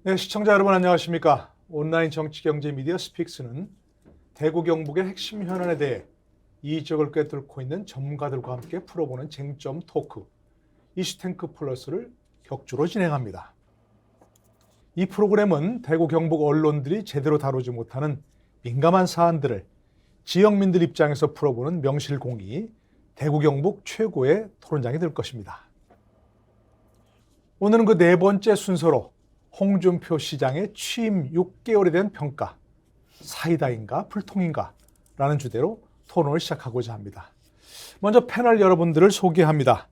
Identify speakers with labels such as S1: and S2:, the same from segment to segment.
S1: 네, 시청자 여러분 안녕하십니까? 온라인 정치경제 미디어 스픽스는 대구 경북의 핵심 현안에 대해 이적을 꿰뚫고 있는 전문가들과 함께 풀어보는 쟁점 토크 이슈탱크 플러스를 격주로 진행합니다. 이 프로그램은 대구 경북 언론들이 제대로 다루지 못하는 민감한 사안들을 지역민들 입장에서 풀어보는 명실공히 대구 경북 최고의 토론장이 될 것입니다. 오늘은 그 네 번째 순서로 홍준표 시장의 취임 6개월에 대한 평가, 사이다인가 불통인가 라는 주제로 토론을 시작하고자 합니다. 먼저 패널 여러분들을 소개합니다.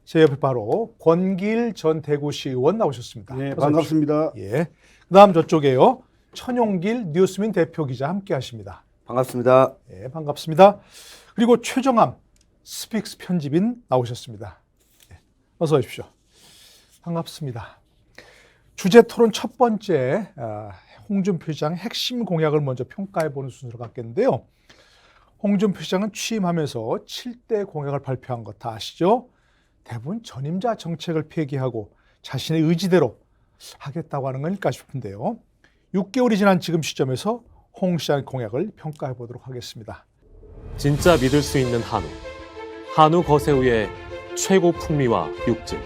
S1: 제 옆에 바로 권기일 전 대구시 의원 나오셨습니다.
S2: 네, 반갑습니다.
S1: 예. 그다음 저쪽에요. 천용길 뉴스민 대표 기자 함께 하십니다.
S3: 반갑습니다.
S1: 예, 반갑습니다. 그리고 최정함 스픽스 편집인 나오셨습니다. 예, 어서 오십시오. 반갑습니다. 주제 토론 첫 번째 홍준표 시장의 핵심 공약을 먼저 평가해보는 순서로 갖겠는데요. 홍준표 시장은 취임하면서 7대 공약을 발표한 것 다 아시죠? 대부분 전임자 정책을 폐기하고 자신의 의지대로 하겠다고 하는 건일까 싶은데요. 6개월이 지난 지금 시점에서 홍 시장의 공약을 평가해보도록 하겠습니다.
S4: 진짜 믿을 수 있는 한우. 한우 거세우의 최고 풍미와 육질.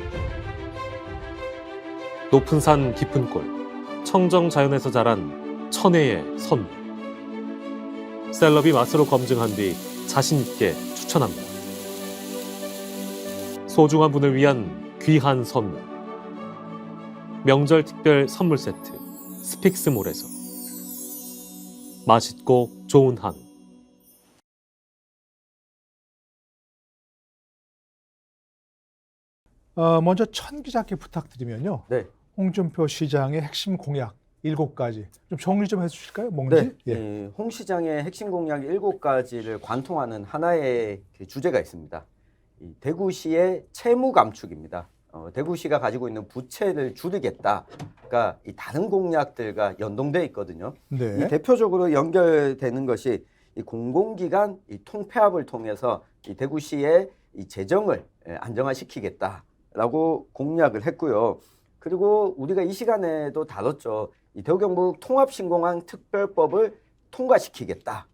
S4: 높은 산 깊은 골, 청정 자연에서 자란 천혜의 선물. 셀럽이 맛으로 검증한 뒤 자신 있게 추천합니다. 소중한 분을 위한 귀한 선물. 명절 특별 선물 세트 스픽스몰에서. 맛있고 좋은 한우.
S1: 먼저 천 기자께 부탁드리면요.
S3: 네.
S1: 홍준표 시장의 핵심 공약 7가지 좀 정리 좀 해주실까요? 뭔지?
S3: 네.
S1: 예.
S3: 홍 시장의 핵심 공약 7가지를 관통하는 하나의 주제가 있습니다. 이 대구시의 채무 감축입니다. 대구시가 가지고 있는 부채를 줄이겠다가 이 다른 공약들과 연동돼 있거든요.
S1: 네.
S3: 이 대표적으로 연결되는 것이 이 공공기관 이 통폐합을 통해서 이 대구시의 이 재정을 안정화시키겠다라고 공약을 했고요. 그리고 우리가 이 시간에도 다뤘죠. 이 대구 경북 통합신공항 특별법을 통과시키겠다.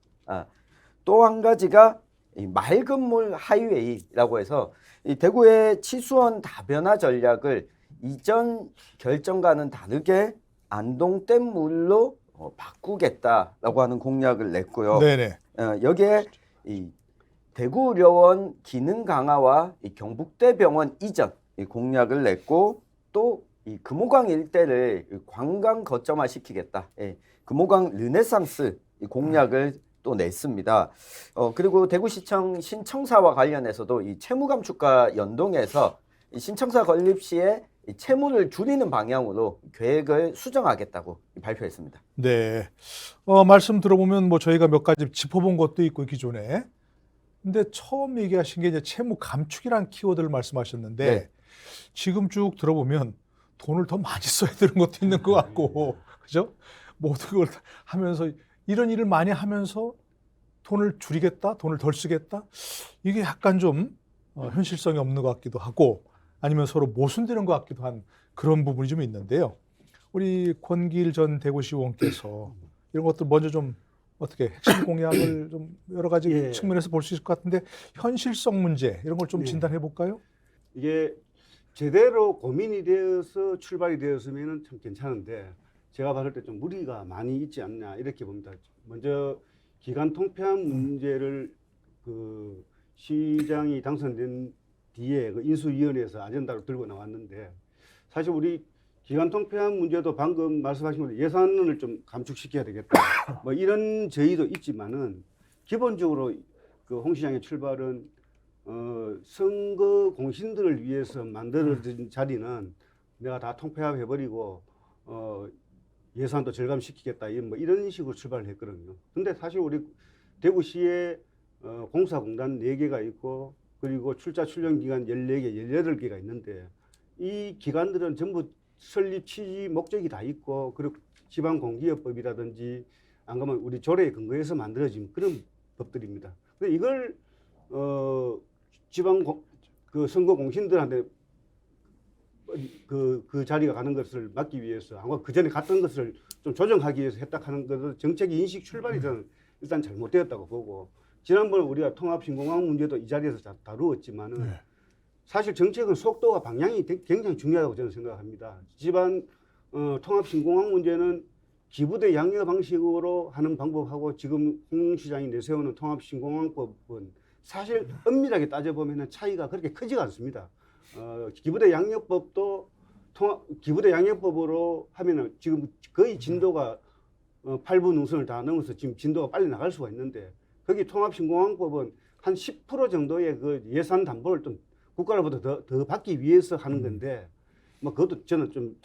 S3: 또 한 가지가 이 맑은 물 하이웨이라고 해서 이 대구의 치수원 다변화 전략을 이전 결정과는 다르게 안동댐 물로 바꾸겠다라고 하는 공약을 냈고요.
S1: 네네.
S3: 여기에 이 대구의료원 기능 강화와 이 경북대병원 이전 이 공약을 냈고 또 이 금호강 일대를 관광 거점화 시키겠다. 예, 금호강 르네상스 이 공약을 또 냈습니다. 그리고 대구시청 신청사와 관련해서도 이 채무 감축과 연동해서 이 신청사 건립 시에 이 채무를 줄이는 방향으로 계획을 수정하겠다고 발표했습니다.
S1: 네. 말씀 들어보면 뭐 저희가 몇 가지 짚어본 것도 있고 기존에. 근데 처음 얘기하신 게 이제 채무 감축이라는 키워드를 말씀하셨는데
S3: 네.
S1: 지금 쭉 들어보면 돈을 더 많이 써야 되는 것도 있는 것 같고, 그죠? 모든 걸 하면서 이런 일을 많이 하면서 돈을 줄이겠다, 돈을 덜 쓰겠다. 이게 약간 좀 현실성이 없는 것 같기도 하고 아니면 서로 모순되는 것 같기도 한 그런 부분이 좀 있는데요. 우리 권기일 전 대구시 의원께서 이런 것들 먼저 좀 어떻게 핵심 공약을 좀 여러 가지
S2: 예.
S1: 측면에서 볼 수 있을 것 같은데 현실성 문제 이런 걸 좀
S2: 네.
S1: 진단해 볼까요?
S2: 이게 제대로 고민이 되어서 출발이 되었으면 참 괜찮은데 제가 봤을 때 좀 무리가 많이 있지 않냐 이렇게 봅니다. 먼저 기간 통폐합 문제를 그 시장이 당선된 뒤에 그 인수위원회에서 아젠다로 들고 나왔는데 사실 우리 기간 통폐합 문제도 방금 말씀하신 것처럼 예산을 좀 감축시켜야 되겠다. 뭐 이런 저희도 있지만은 기본적으로 그 홍 시장의 출발은 선거 공신들을 위해서 만들어진 자리는 내가 다 통폐합해버리고 예산도 절감시키겠다 뭐 이런 식으로 출발을 했거든요. 근데 사실 우리 대구시에 공사공단 4개가 있고 그리고 출자 출연 기간 14개, 18개가 있는데 이 기관들은 전부 설립 취지 목적이 다 있고 그리고 지방공기업법이라든지 안 그러면 우리 조례에 근거해서 만들어진 그런 법들입니다. 근데 이걸 지방 그 선거 공신들한테 그 자리가 가는 것을 막기 위해서 아마 그 전에 갔던 것을 좀 조정하기 위해서 했다 하는 것은 정책의 인식 출발이 저는 일단 잘못되었다고 보고 지난번에 우리가 통합신공항 문제도 이 자리에서 다루었지만은
S1: 네.
S2: 사실 정책은 속도와 방향이 굉장히 중요하다고 저는 생각합니다. 집안 통합신공항 문제는 기부대 양려 방식으로 하는 방법하고 지금 홍 시장이 내세우는 통합신공항법은 사실 엄밀하게 따져보면 차이가 그렇게 크지가 않습니다. 기부대 양력법도 기부대 양력법으로 하면은 지금 거의 진도가 8분 능선을 다 넘어서 지금 진도가 빨리 나갈 수가 있는데 거기 통합신공항법은 한 10% 정도의 그 예산 담보를 좀 국가로부터 더 받기 위해서 하는 건데 뭐 그것도 저는 좀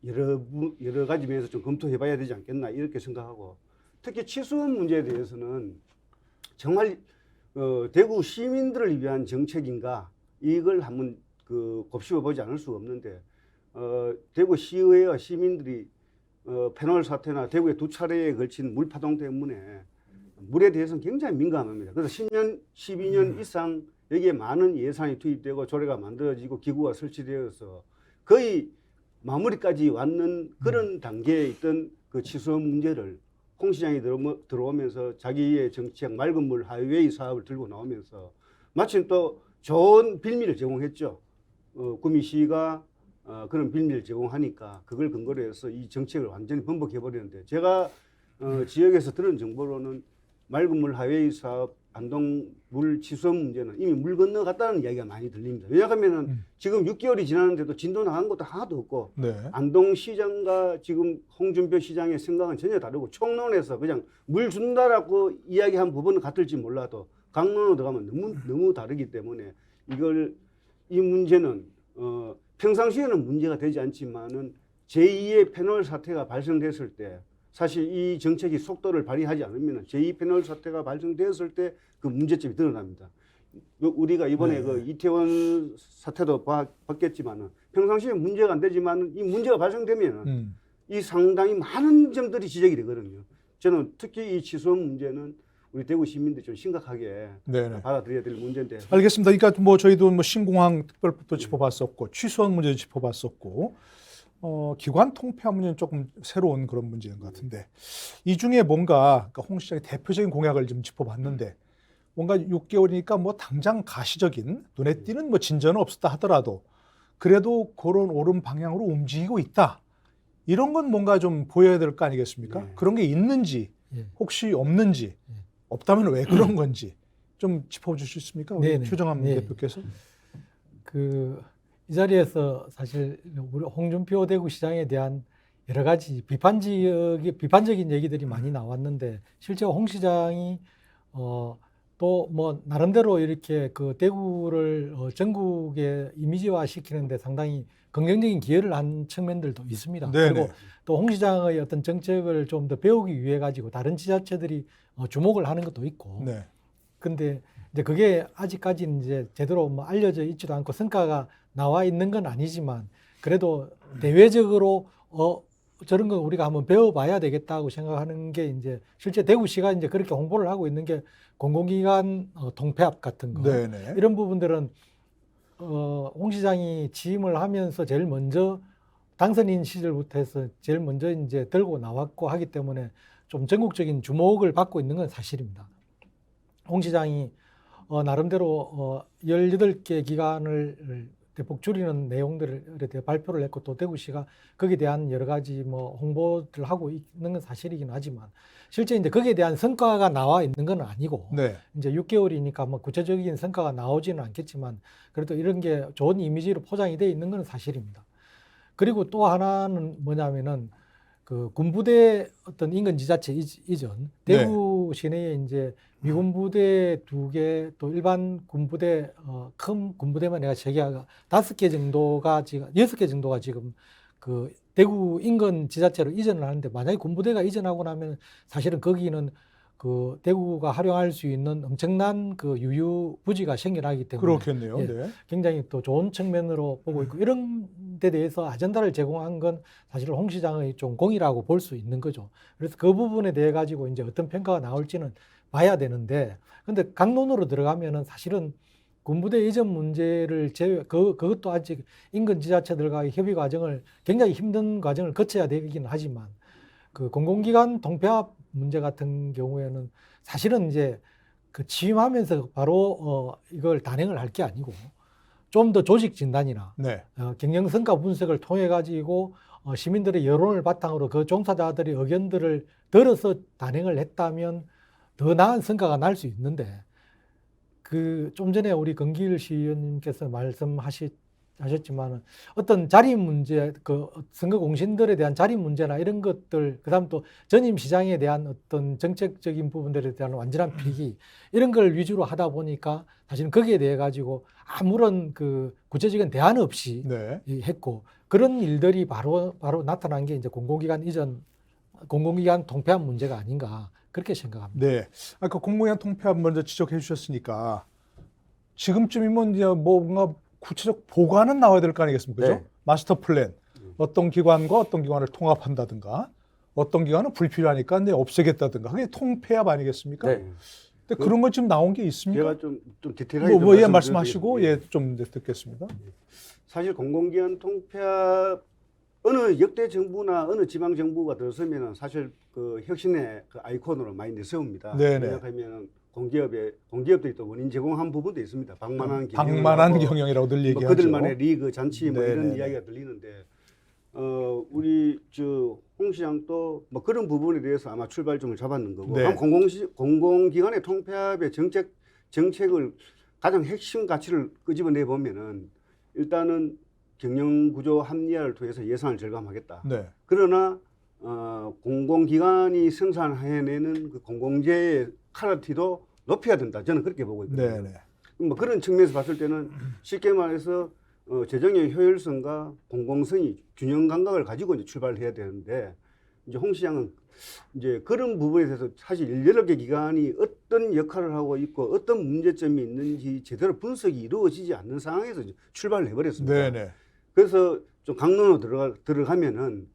S2: 여러 가지 면에서 좀 검토해봐야 되지 않겠나 이렇게 생각하고 특히 치수원 문제에 대해서는 정말 대구 시민들을 위한 정책인가 이걸 한번 곱씹어 보지 않을 수가 없는데 대구 시의회와 시민들이 패널 사태나 대구에 2차례에 걸친 물파동 때문에 물에 대해서는 굉장히 민감합니다. 그래서 10년, 12년 이상 여기에 많은 예산이 투입되고 조례가 만들어지고 기구가 설치되어서 거의 마무리까지 왔는 그런 단계에 있던 그 치수원 문제를 홍 시장이 들어오면서 자기의 정책 맑은 물 하이웨이 사업을 들고 나오면서 마침 또 좋은 빌미를 제공했죠. 구미시가 그런 빌미를 제공하니까 그걸 근거로 해서 이 정책을 완전히 번복해버리는데 제가 지역에서 들은 정보로는 맑은 물 하이웨이 사업 안동 물 치수원 문제는 이미 물 건너갔다는 이야기가 많이 들립니다. 왜냐하면 지금 6개월이 지났는데도 진도 나간 것도 하나도 없고
S1: 네.
S2: 안동시장과 지금 홍준표 시장의 생각은 전혀 다르고 총론에서 그냥 물 준다라고 이야기한 부분은 같을지 몰라도 강론으로 들어가면 너무 다르기 때문에 이 문제는 평상시에는 문제가 되지 않지만은 제2의 패널 사태가 발생됐을 때 사실 이 정책이 속도를 발휘하지 않으면 제2 패널 사태가 발생되었을 때 그 문제점이 드러납니다. 우리가 이번에
S1: 네.
S2: 그 이태원 사태도 봤겠지만은 평상시에 문제가 안 되지만은 이 문제가 발생되면은 이 상당히 많은 점들이 지적이 되거든요. 저는 특히 이 치수원 문제는 우리 대구 시민들이 좀 심각하게
S1: 네네.
S2: 받아들여야 될 문제인데.
S1: 알겠습니다. 그러니까 뭐 저희도 뭐 신공항 특별법도 짚어봤었고 취수원 문제도 짚어봤었고 기관 통폐합 문제는 조금 새로운 그런 문제인 것 같은데 이 중에 뭔가 그러니까 홍 시장의 대표적인 공약을 좀 짚어봤는데 뭔가 6개월이니까 뭐 당장 가시적인 눈에 띄는 뭐 진전은 없었다 하더라도 그래도 그런 옳은 방향으로 움직이고 있다. 이런 건 뭔가 좀 보여야 될 거 아니겠습니까?
S2: 네.
S1: 그런 게 있는지
S5: 예.
S1: 혹시 없는지 없다면 왜 그런 건지 좀 짚어줄 수 있습니까? 우리
S5: 네네.
S1: 최정함
S5: 네.
S1: 대표께서.
S5: 이 자리에서 사실 우리 홍준표 대구시장에 대한 여러 가지 비판적인 얘기들이 많이 나왔는데 실제 홍 시장이 또 뭐 나름대로 이렇게 그 대구를 전국에 이미지화 시키는데 상당히 긍정적인 기여를 한 측면들도 있습니다.
S1: 네네.
S5: 그리고 또 홍 시장의 어떤 정책을 좀 더 배우기 위해 가지고 다른 지자체들이 주목을 하는 것도 있고.
S1: 네.
S5: 근데 이제 그게 아직까지는 이제 제대로 뭐 알려져 있지도 않고 성과가 나와 있는 건 아니지만 그래도 대외적으로 저런 거 우리가 한번 배워봐야 되겠다고 생각하는 게 이제 실제 대구시가 이제 그렇게 홍보를 하고 있는 게 공공기관 통폐합 같은 거
S1: 네네.
S5: 이런 부분들은 홍 시장이 취임을 하면서 제일 먼저 당선인 시절부터 해서 제일 먼저 이제 들고 나왔고 하기 때문에 좀 전국적인 주목을 받고 있는 건 사실입니다. 홍 시장이 나름대로 18개 기관을 대폭 줄이는 내용들에 대해 발표를 했고 또 대구시가 거기에 대한 여러 가지 뭐 홍보를 하고 있는 건 사실이긴 하지만 실제 이제 거기에 대한 성과가 나와 있는 건 아니고
S1: 네.
S5: 이제 6개월이니까 뭐 구체적인 성과가 나오지는 않겠지만 그래도 이런 게 좋은 이미지로 포장이 되어 있는 건 사실입니다. 그리고 또 하나는 뭐냐면은 그 군부대 어떤 인근 지자체 이전 대구 시내에 이제 미군 부대 2개 또 일반 군부대 큰 군부대만 내가 3개가 5개 정도가 지금 6개 정도가 지금 그 대구 인근 지자체로 이전을 하는데 만약에 군부대가 이전하고 나면 사실은 거기는 그 대구가 활용할 수 있는 엄청난 그 유휴 부지가 생겨나기 때문에
S1: 그렇겠네요.
S5: 예.
S1: 네.
S5: 굉장히 또 좋은 측면으로 보고 있고 이런 데 대해서 아젠다를 제공한 건 사실 홍 시장의 좀 공이라고 볼 수 있는 거죠. 그래서 그 부분에 대해 가지고 이제 어떤 평가가 나올지는 봐야 되는데 근데 강론으로 들어가면은 사실은 군부대 이전 문제를 그것도 아직 인근 지자체들과의 협의 과정을 굉장히 힘든 과정을 거쳐야 되긴 하지만 그 공공기관 통폐합 문제 같은 경우에는 사실은 이제 그 취임하면서 바로 이걸 단행을 할 게 아니고 좀 더 조직 진단이나
S1: 네.
S5: 경영 성과 분석을 통해 가지고 시민들의 여론을 바탕으로 그 종사자들의 의견들을 들어서 단행을 했다면 더 나은 성과가 날 수 있는데 그 좀 전에 우리 건길 시의원님께서 말씀하셨지만 어떤 자리 문제, 그 선거 공신들에 대한 자리 문제나 이런 것들, 그다음 또 전임 시장에 대한 어떤 정책적인 부분들에 대한 완전한 필기 이런 걸 위주로 하다 보니까 사실은 거기에 대해 가지고 아무런 그 구체적인 대안 없이
S1: 네.
S5: 했고 그런 일들이 바로 나타난 게 이제 공공기관 통폐합 문제가 아닌가 그렇게 생각합니다.
S1: 네. 아까 공공기관 통폐합 먼저 지적해 주셨으니까 지금쯤이면 이제 뭔가 구체적 보관은 나와야 될 거 아니겠습니까? 그죠?
S3: 네.
S1: 마스터 플랜. 어떤 기관과 어떤 기관을 통합한다든가 어떤 기관은 불필요하니까 이제 없애겠다든가 그게 통폐합 아니겠습니까?
S3: 네.
S1: 근데 그런 건 지금 나온 게 있습니까?
S2: 제가 좀 디테일하게
S1: 뭐, 예,
S2: 좀
S1: 말씀하시고
S2: 말씀드리겠습니다.
S1: 예, 좀 듣겠습니다.
S2: 사실 공공기관 통폐합 어느 역대 정부나 어느 지방 정부가 들어서면은 사실 그 혁신의 그 아이콘으로 많이 내세웁니다.
S1: 네네.
S2: 왜냐하면 공기업들이 또 원인 제공한 부분도 있습니다. 방만한
S1: 방만한 경영이라고 늘
S2: 뭐
S1: 얘기하죠.
S2: 그들만의 리그 잔치 뭐 이런
S1: 네네네.
S2: 이야기가 들리는데 우리 홍 시장도 뭐 그런 부분에 대해서 아마 출발점을 잡았는 거고
S1: 네.
S2: 공공기관의 통폐합의 정책을 가장 핵심 가치를 끄집어내 보면은 일단은 경영구조 합리화를 통해서 예산을 절감하겠다.
S1: 네.
S2: 그러나 공공기관이 생산해내는 그 공공재의 퀄리티도 높여야 된다. 저는 그렇게 보고 있거든요.
S1: 네. 네.
S2: 뭐 그런 측면에서 봤을 때는 쉽게 말해서 재정의 효율성과 공공성이 균형 감각을 가지고 이제 출발해야 되는데 이제 홍 시장은 이제 그런 부분에 대해서 사실 17개 기관이 어떤 역할을 하고 있고 어떤 문제점이 있는지 제대로 분석이 이루어지지 않는 상황에서 이제 출발을 해버렸습니다.
S1: 네. 네.
S2: 그래서 좀 강론으로 들어가면은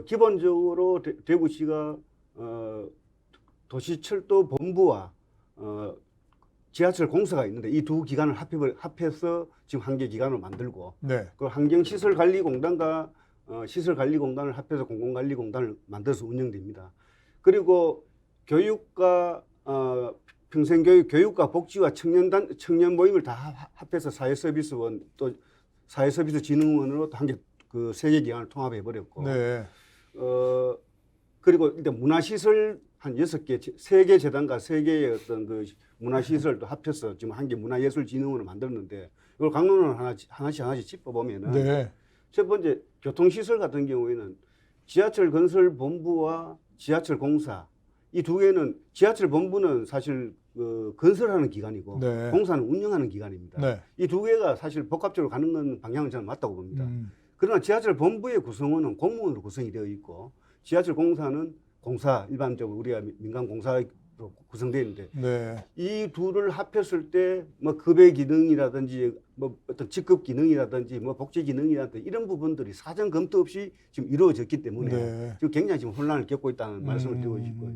S2: 기본적으로 대구시가 도시철도 본부와 지하철 공사가 있는데 이 두 기관을 합해서 지금 한 개 기관을 만들고
S1: 네.
S2: 그 환경시설관리공단과 시설관리공단을 합해서 공공관리공단을 만들어서 운영됩니다. 그리고 교육과 평생교육, 교육과 복지와 청년 모임을 다 합해서 사회서비스원 또 사회서비스진흥원으로 한 개 그 세 개 기관을 통합해 버렸고
S1: 네.
S2: 그리고 일단 문화시설 한 6개, 3개 재단과 3개의 어떤 그 문화시설도 합해서 지금 한 개 문화예술진흥원을 만들었는데 이걸 강론을 하나씩 짚어보면은
S1: 네.
S2: 첫 번째 교통시설 같은 경우에는 지하철 건설 본부와 지하철 공사 이 두 개는 지하철 본부는 사실 건설하는 기관이고
S1: 네.
S2: 공사는 운영하는 기관입니다.
S1: 네.
S2: 이 두 개가 사실 복합적으로 가는 건 방향은 저는 맞다고 봅니다. 그러나 지하철 본부의 구성원은 공무원으로 구성이 되어 있고 지하철 공사는 공사 일반적으로 우리가 민간 공사로 구성되어 있는데
S1: 네.
S2: 이 둘을 합했을 때 뭐 급여 기능이라든지 뭐 어떤 직급 기능이라든지 뭐 복지 기능이라든지 이런 부분들이 사전 검토 없이 지금 이루어졌기 때문에
S1: 네.
S2: 지금 굉장히 지금 혼란을 겪고 있다는 말씀을 드리고 싶고요.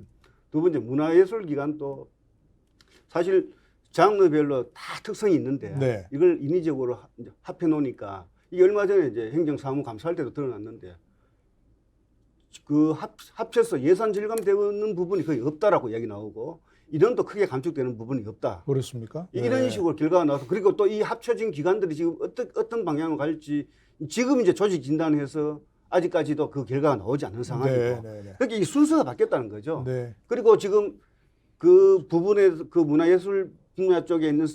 S2: 두 번째 문화예술기관도 사실 장르별로 다 특성이 있는데
S1: 네.
S2: 이걸 인위적으로 합해 놓으니까 이게 얼마 전에 이제 행정사무 감사할 때도 드러났는데 그 합쳐서 예산 절감되는 부분이 거의 없다라고 이야기 나오고 이런도 크게 감축되는 부분이 없다.
S1: 그렇습니까?
S2: 이런 식으로 결과가 나와서 그리고 또 이 합쳐진 기관들이 지금 어떤 방향으로 갈지 지금 이제 조직 진단해서 아직까지도 그 결과가 나오지 않는 상황이고
S1: 네. 네.
S2: 그러니까 이 순서가 바뀌었다는 거죠.
S1: 네.
S2: 그리고 지금 그 부분에 그 문화예술 분야 쪽에 있는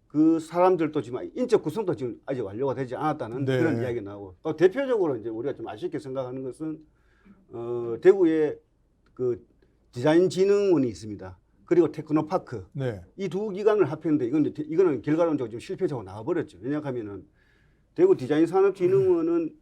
S2: 그 사람들도 지금 인적 구성도 지금 아직 완료가 되지 않았다는
S1: 네.
S2: 그런 이야기가 나오고 또 대표적으로 이제 우리가 좀 아쉽게 생각하는 것은 대구에 그 디자인진흥원이 있습니다. 그리고 테크노파크
S1: 네.
S2: 이 두 기관을 합했는데 이거는 결과론적으로 좀 실패적으로 나와버렸죠. 왜냐하면은 대구 디자인산업진흥원은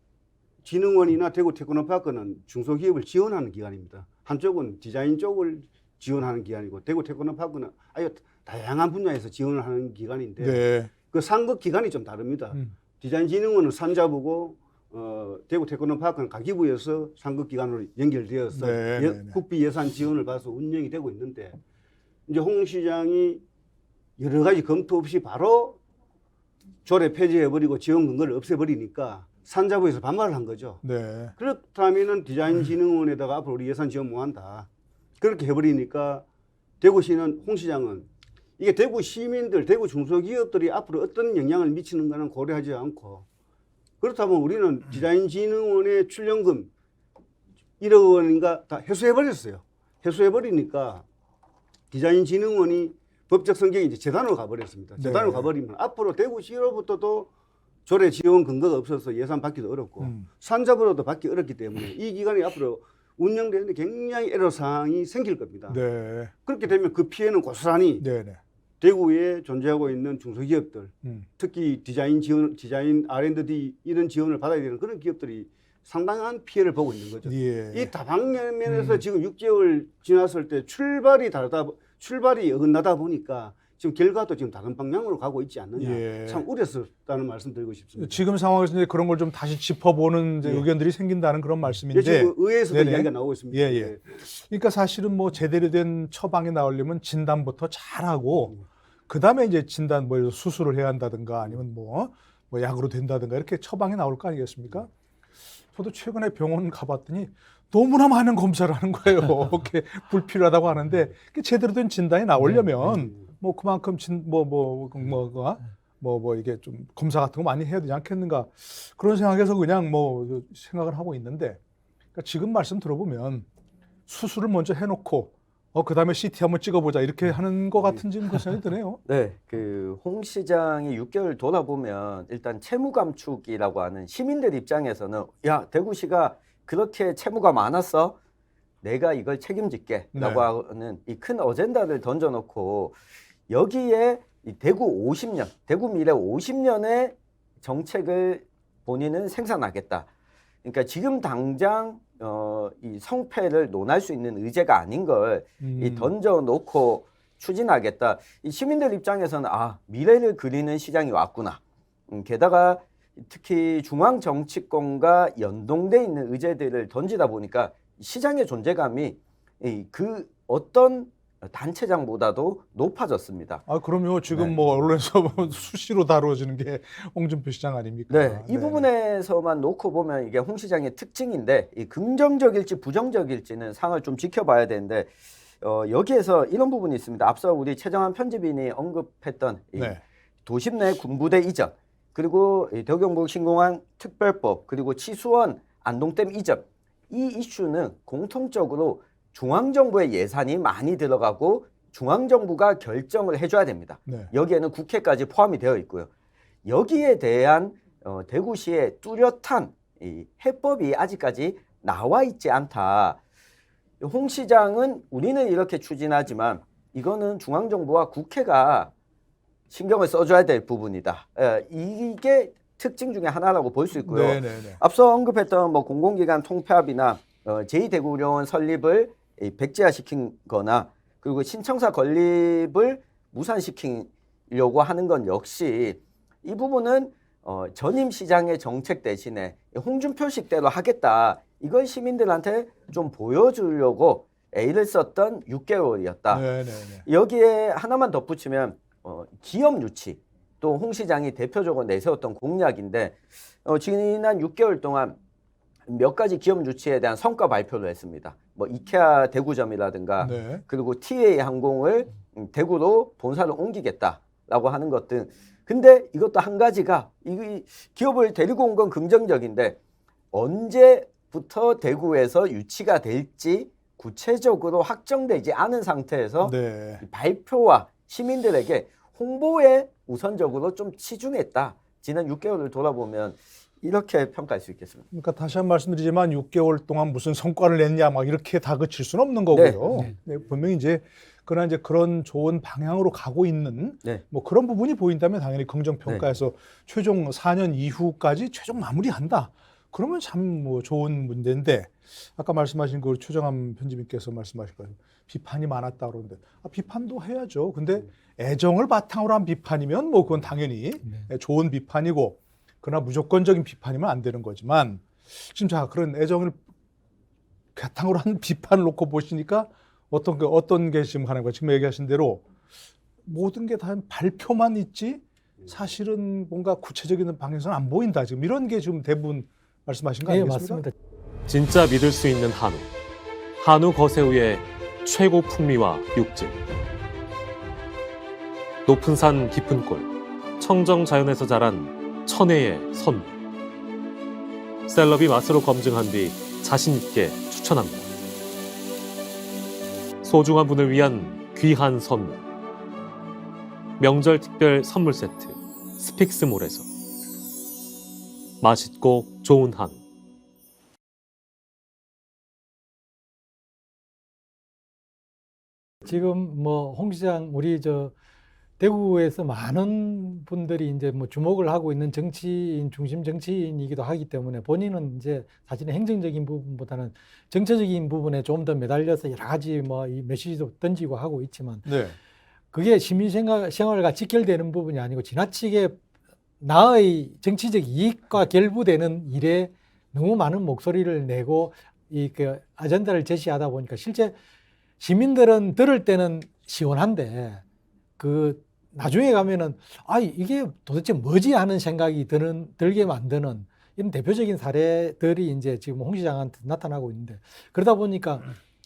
S2: 진흥원이나 대구 테크노파크는 중소기업을 지원하는 기관입니다. 한쪽은 디자인 쪽을 지원하는 기관이고 대구 테크노파크는 아예 다양한 분야에서 지원을 하는 기관인데
S1: 네.
S2: 그 상급 기관이 좀 다릅니다. 디자인진흥원은 산자부고 대구 테크노파크는 가기부에서 상급 기관으로 연결되어서
S1: 네.
S2: 국비 예산 지원을 받아서 운영이 되고 있는데 이제 홍 시장이 여러 가지 검토 없이 바로 조례 폐지해버리고 지원 근거를 없애버리니까 산자부에서 반발을 한 거죠.
S1: 네.
S2: 그렇다면은 디자인진흥원에다가 앞으로 우리 예산 지원 못 한다. 그렇게 해버리니까 대구시는 홍 시장은 이게 대구 시민들, 대구 중소기업들이 앞으로 어떤 영향을 미치는가는 고려하지 않고 그렇다면 우리는 디자인진흥원의 출연금 1억 원인가 다 해소해버렸어요. 해소해버리니까 디자인진흥원이 법적 성격이 이제 재단으로 가버렸습니다.
S1: 네.
S2: 재단으로 가버리면 앞으로 대구시로부터도 조례 지원 근거가 없어서 예산 받기도 어렵고 산자부로도 받기 어렵기 때문에 이 기관이 앞으로 운영되는데 굉장히 애로사항이 생길 겁니다.
S1: 네.
S2: 그렇게 되면 그 피해는 고스란히
S1: 네. 네.
S2: 대구에 존재하고 있는 중소기업들, 특히 디자인 지원, 디자인 R&D 이런 지원을 받아야 되는 그런 기업들이 상당한 피해를 보고 있는 거죠.
S1: 예.
S2: 이 다방면에서 지금 6개월 지났을 때 출발이 어긋나다 보니까 지금 결과도 지금 다른 방향으로 가고 있지 않느냐.
S1: 예.
S2: 참 우려스럽다는 말씀 드리고 싶습니다.
S1: 지금 상황에서 이제 그런 걸 좀 다시 짚어보는 이제
S2: 예.
S1: 의견들이 생긴다는 그런
S2: 예,
S1: 말씀인데.
S2: 지금 의회에서도
S1: 네네.
S2: 이야기가 나오고 있습니다.
S1: 예, 예. 그러니까 사실은 뭐 제대로 된 처방이 나오려면 진단부터 잘하고 그다음에 이제 진단 뭐 수술을 해야 한다든가 아니면 뭐 약으로 된다든가 이렇게 처방이 나올 거 아니겠습니까? 저도 최근에 병원 가봤더니 너무나 많은 검사를 하는 거예요. 이렇게 불필요하다고 하는데 제대로 된 진단이 나오려면 뭐 그만큼 이게 좀 검사 같은 거 많이 해야 되지 않겠는가 그런 생각에서 그냥 뭐 생각을 하고 있는데 그러니까 지금 말씀 들어보면 수술을 먼저 해놓고 그다음에 CT 한번 찍어보자 이렇게 하는 것 같은 지금 그 생각이 드네요.
S3: 네, 그 홍 시장이 6개월 돌아보면 일단 채무 감축이라고 하는 시민들 입장에서는 야 대구시가 그렇게 채무가 많았어? 내가 이걸 책임질게라고
S1: 네.
S3: 하는 이 큰 어젠다를 던져놓고 여기에 이 대구 50년, 대구 미래 50년의 정책을 본인은 생산하겠다. 그러니까 지금 당장 이 성패를 논할 수 있는 의제가 아닌 걸 이 던져놓고 추진하겠다. 이 시민들 입장에서는 미래를 그리는 시장이 왔구나. 게다가 특히 중앙 정치권과 연동돼 있는 의제들을 던지다 보니까 시장의 존재감이 그 어떤 단체장보다도 높아졌습니다.
S1: 그럼요. 지금
S3: 네.
S1: 뭐 언론에서 수시로 다뤄지는 게 홍준표 시장 아닙니까?
S3: 네, 이 부분에서만 놓고 보면 이게 홍 시장의 특징인데 이 긍정적일지 부정적일지는 상을 좀 지켜봐야 되는데 여기에서 이런 부분이 있습니다. 앞서 우리 최정한 편집인이 언급했던 이
S1: 네.
S3: 도심 내 군부대 이전 그리고 이 대구경북 신공항 특별법 그리고 치수원 안동댐 이전 이 이슈는 공통적으로 중앙정부의 예산이 많이 들어가고 중앙정부가 결정을 해줘야 됩니다.
S1: 네.
S3: 여기에는 국회까지 포함이 되어 있고요. 여기에 대한 대구시의 뚜렷한 이 해법이 아직까지 나와 있지 않다. 홍 시장은 우리는 이렇게 추진하지만 이거는 중앙정부와 국회가 신경을 써줘야 될 부분이다. 이게 특징 중에 하나라고 볼 수 있고요.
S1: 네네네.
S3: 앞서 언급했던 뭐 공공기관 통폐합이나 제2대구병원 설립을 백지화시킨 거나 그리고 신청사 건립을 무산시키려고 하는 건 역시 이 부분은 전임 시장의 정책 대신에 홍준표식대로 하겠다. 이걸 시민들한테 좀 보여주려고 애를 썼던 6개월이었다.
S1: 네네네.
S3: 여기에 하나만 덧붙이면 기업 유치 또 홍 시장이 대표적으로 내세웠던 공약인데 지난 6개월 동안 몇 가지 기업 유치에 대한 성과 발표를 했습니다. 뭐 이케아 대구점이라든가
S1: 네.
S3: 그리고 TA 항공을 대구로 본사를 옮기겠다라고 하는 것 등. 근데 이것도 한 가지가 이 기업을 데리고 온 건 긍정적인데 언제부터 대구에서 유치가 될지 구체적으로 확정되지 않은 상태에서
S1: 네.
S3: 발표와 시민들에게 홍보에 우선적으로 좀 치중했다. 지난 6개월을 돌아보면 이렇게 평가할 수 있겠습니다.
S1: 그러니까 다시 한 번 말씀드리지만 6개월 동안 무슨 성과를 냈냐 막 이렇게 다그칠 수는 없는 거고요. 네, 분명히 그러나 이제 그런 좋은 방향으로 가고 있는
S3: 네.
S1: 뭐 그런 부분이 보인다면 당연히 긍정 평가해서 최종 4년 이후까지 최종 마무리한다. 그러면 참 뭐 좋은 문제인데 아까 말씀하신 그 최정함 편집인께서 말씀하신 거 비판이 많았다 그러는데 비판도 해야죠. 근데 애정을 바탕으로 한 비판이면 뭐 그건 당연히 좋은 비판이고 그러나 무조건적인 비판이면 안 되는 거지만 지금 그런 애정을 바탕으로 한 비판을 놓고 보시니까 어떤 게 지금 하는 거예요. 지금 얘기하신 대로 모든 게 다 발표만 있지 사실은 뭔가 구체적인 방향성은 안 보인다. 지금 이런 게 지금 대부분 말씀하신 거
S5: 네,
S1: 아니겠습니까?
S5: 맞습니다.
S4: 진짜 믿을 수 있는 한우. 한우 거세우의 최고 풍미와 육질. 높은 산 깊은 골. 청정 자연에서 자란 천혜의 선물. 셀럽이 맛으로 검증한 뒤 자신 있게 추천합니다. 소중한 분을 위한 귀한 선물. 명절 특별 선물 세트 스픽스몰에서. 맛있고 좋은 한우.
S5: 지금 뭐 홍 시장 우리 저 대구에서 많은 분들이 이제 뭐 주목을 하고 있는 정치인 중심 정치인이기도 하기 때문에 본인은 이제 사실은 행정적인 부분보다는 정치적인 부분에 좀 더 매달려서 여러 가지 뭐 이 메시지도 던지고 하고 있지만
S1: 네.
S5: 그게 시민 생활과 직결되는 부분이 아니고 지나치게 나의 정치적 이익과 결부되는 일에 너무 많은 목소리를 내고 이 그 아젠다를 제시하다 보니까 실제 시민들은 들을 때는 시원한데 그 나중에 가면은 아 이게 도대체 뭐지 하는 생각이 들게 만드는 이런 대표적인 사례들이 이제 지금 홍 시장한테 나타나고 있는데 그러다 보니까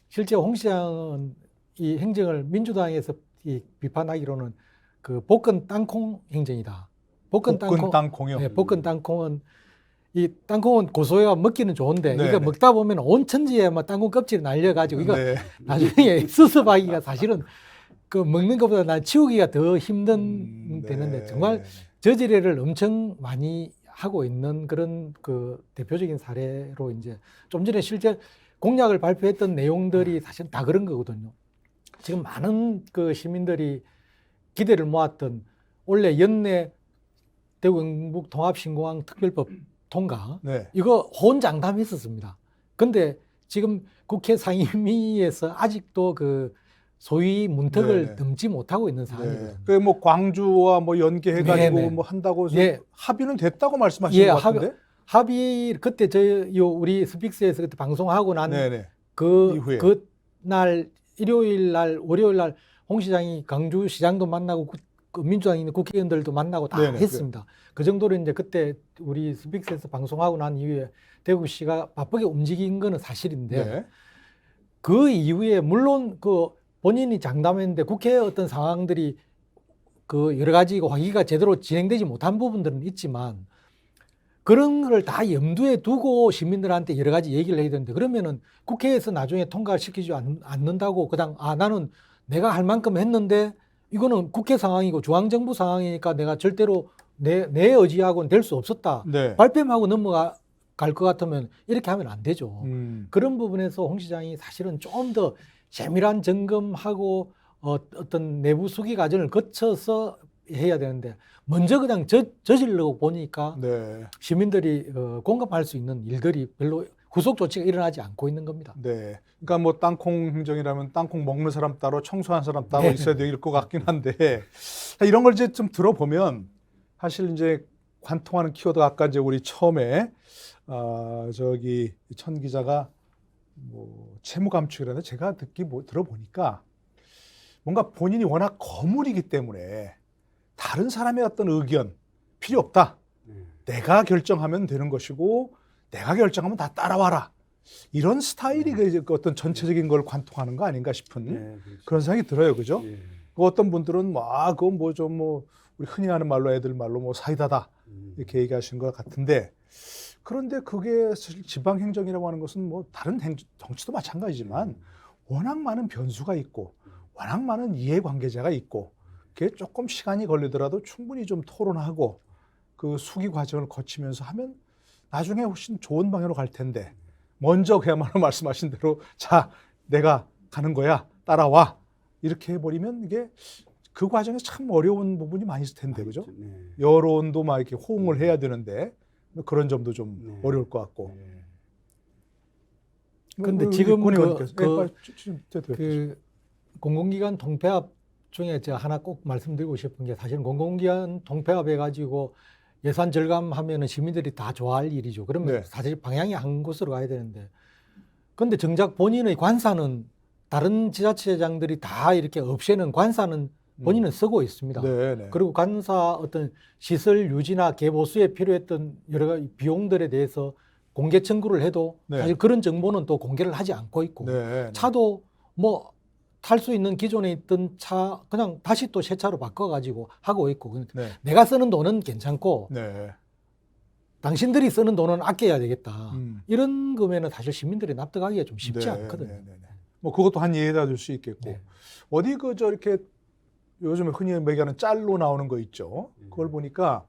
S5: 실제 홍 시장은 이 행정을 민주당에서 이 비판하기로는 그 복근 땅콩 행정이다.
S1: 복근 땅콩이요.
S5: 네, 복근 땅콩은 이 땅콩은 고소해가 먹기는 좋은데
S1: 네,
S5: 이거
S1: 네.
S5: 먹다 보면 온 천지에 막 땅콩 껍질이 날려가지고 이거
S1: 네.
S5: 나중에 수습하기가 사실은 그 먹는 것보다 난 치우기가 더 힘든 되는데
S1: 네.
S5: 정말 저지레를 엄청 많이 하고 있는 그런 그 대표적인 사례로 이제 좀 전에 실제 공약을 발표했던 내용들이 사실 다 그런 거거든요. 지금 많은 그 시민들이 기대를 모았던 원래 연내 대구 경북 통합신공항 특별법 통과
S1: 네.
S5: 이거 호언장담했었습니다. 근데 지금 국회 상임위에서 아직도 그 소위 문턱을
S1: 네.
S5: 넘지 못하고 있는
S1: 네.
S5: 상황이거든요.
S1: 그 뭐 광주와 뭐 연계해가지고
S5: 네, 네.
S1: 뭐 한다고 해서
S5: 예.
S1: 합의는 됐다고 말씀하시는
S5: 예,
S1: 것 같은데.
S5: 합의 그때 우리 스픽스에서 그때 방송하고 난
S1: 네네.
S5: 그
S1: 이후에.
S5: 날 일요일 날 월요일 날 홍 시장이 광주 시장도 만나고 그 민주당 있는 국회의원들도 만나고 다
S1: 네네,
S5: 했습니다. 그 정도로 이제 그때 우리 스픽스에서 방송하고 난 이후에 대구시가 바쁘게 움직인 거는 사실인데
S1: 네.
S5: 그 이후에 물론 그 본인이 장담했는데 국회의 어떤 상황들이 그 여러 가지 화기가 제대로 진행되지 못한 부분들은 있지만 그런 걸 다 염두에 두고 시민들한테 여러 가지 얘기를 해야 되는데 그러면은 국회에서 나중에 통과시키지 않는다고 그냥 나는 내가 할 만큼 했는데 이거는 국회 상황이고 중앙정부 상황이니까 내가 절대로 내 의지하고는 될 수 없었다.
S1: 네.
S5: 발뺌하고 넘어갈 것 같으면 이렇게 하면 안 되죠. 그런 부분에서 홍 시장이 사실은 좀 더 세밀한 점검하고 어떤 내부 수기 과정을 거쳐서 해야 되는데 먼저 그냥 저지르고 보니까
S1: 네.
S5: 시민들이 공감할 수 있는 일들이 별로 후속 조치가 일어나지 않고 있는 겁니다.
S1: 네. 그러니까 뭐 땅콩 행정이라면 땅콩 먹는 사람 따로 청소한 사람 따로
S5: 네.
S1: 있어야 될 것 같긴 한데 이런 걸 이제 좀 들어보면 사실 이제 관통하는 키워드가 아까 이제 우리 처음에 저기 천 기자가 뭐 채무 감축이라는 제가 들어보니까 뭔가 본인이 워낙 거물이기 때문에 다른 사람의 어떤 의견 필요 없다. 내가 결정하면 되는 것이고 내가 결정하면 다 따라와라. 이런 스타일이 이제 그 어떤 전체적인 걸 관통하는 거 아닌가 싶은
S2: 그렇죠.
S1: 그런 생각이 들어요. 그죠?
S2: 예.
S1: 그 어떤 분들은 그건 뭐 좀 우리 흔히 하는 말로 애들 말로 뭐 사이다다 이렇게 얘기하신 것 같은데 그런데 그게 사실 지방 행정이라고 하는 것은 뭐 다른 정치도 마찬가지지만 워낙 많은 변수가 있고 워낙 많은 이해관계자가 있고 그게 조금 시간이 걸리더라도 충분히 좀 토론하고 그 수기 과정을 거치면서 하면 나중에 훨씬 좋은 방향으로 갈 텐데 먼저 그야말로 말씀하신 대로 자 내가 가는 거야 따라와 이렇게 해버리면 이게 그 과정에 참 어려운 부분이 많이 있을 텐데 그죠?
S2: 네.
S1: 여론도 막 이렇게 호응을 해야 되는데 그런 점도 좀
S2: 네.
S1: 어려울 것 같고.
S5: 근데 지금
S1: 그
S5: 공공기관 통폐합 중에 제가 하나 꼭 말씀드리고 싶은 게 사실은 공공기관 통폐합 해가지고 예산 절감하면은 시민들이 다 좋아할 일이죠. 그러면
S1: 네.
S5: 사실 방향이 한 곳으로 가야 되는데 근데 정작 본인의 관사는 다른 지자체장들이 다 이렇게 없애는 관사는 본인은 쓰고 있습니다.
S1: 네, 네.
S5: 그리고 관사 어떤 시설 유지나 개보수에 필요했던 여러 가지 비용들에 대해서 공개 청구를 해도
S1: 네.
S5: 사실 그런 정보는 또 공개를 하지 않고 있고
S1: 네, 네.
S5: 차도 뭐 탈 수 있는 기존에 있던 차 그냥 다시 또 새 차로 바꿔가지고 하고 있고
S1: 네.
S5: 내가 쓰는 돈은 괜찮고
S1: 네.
S5: 당신들이 쓰는 돈은 아껴야 되겠다.
S1: 음.
S5: 이런 거면은 사실 시민들이 납득하기가 좀 쉽지
S1: 네,
S5: 않거든요.
S1: 네, 네, 네. 뭐 그것도 한 예가 될 수 있겠고
S5: 네.
S1: 어디 그저 이렇게 요즘에 흔히 얘기하는 짤로 나오는 거 있죠. 그걸 보니까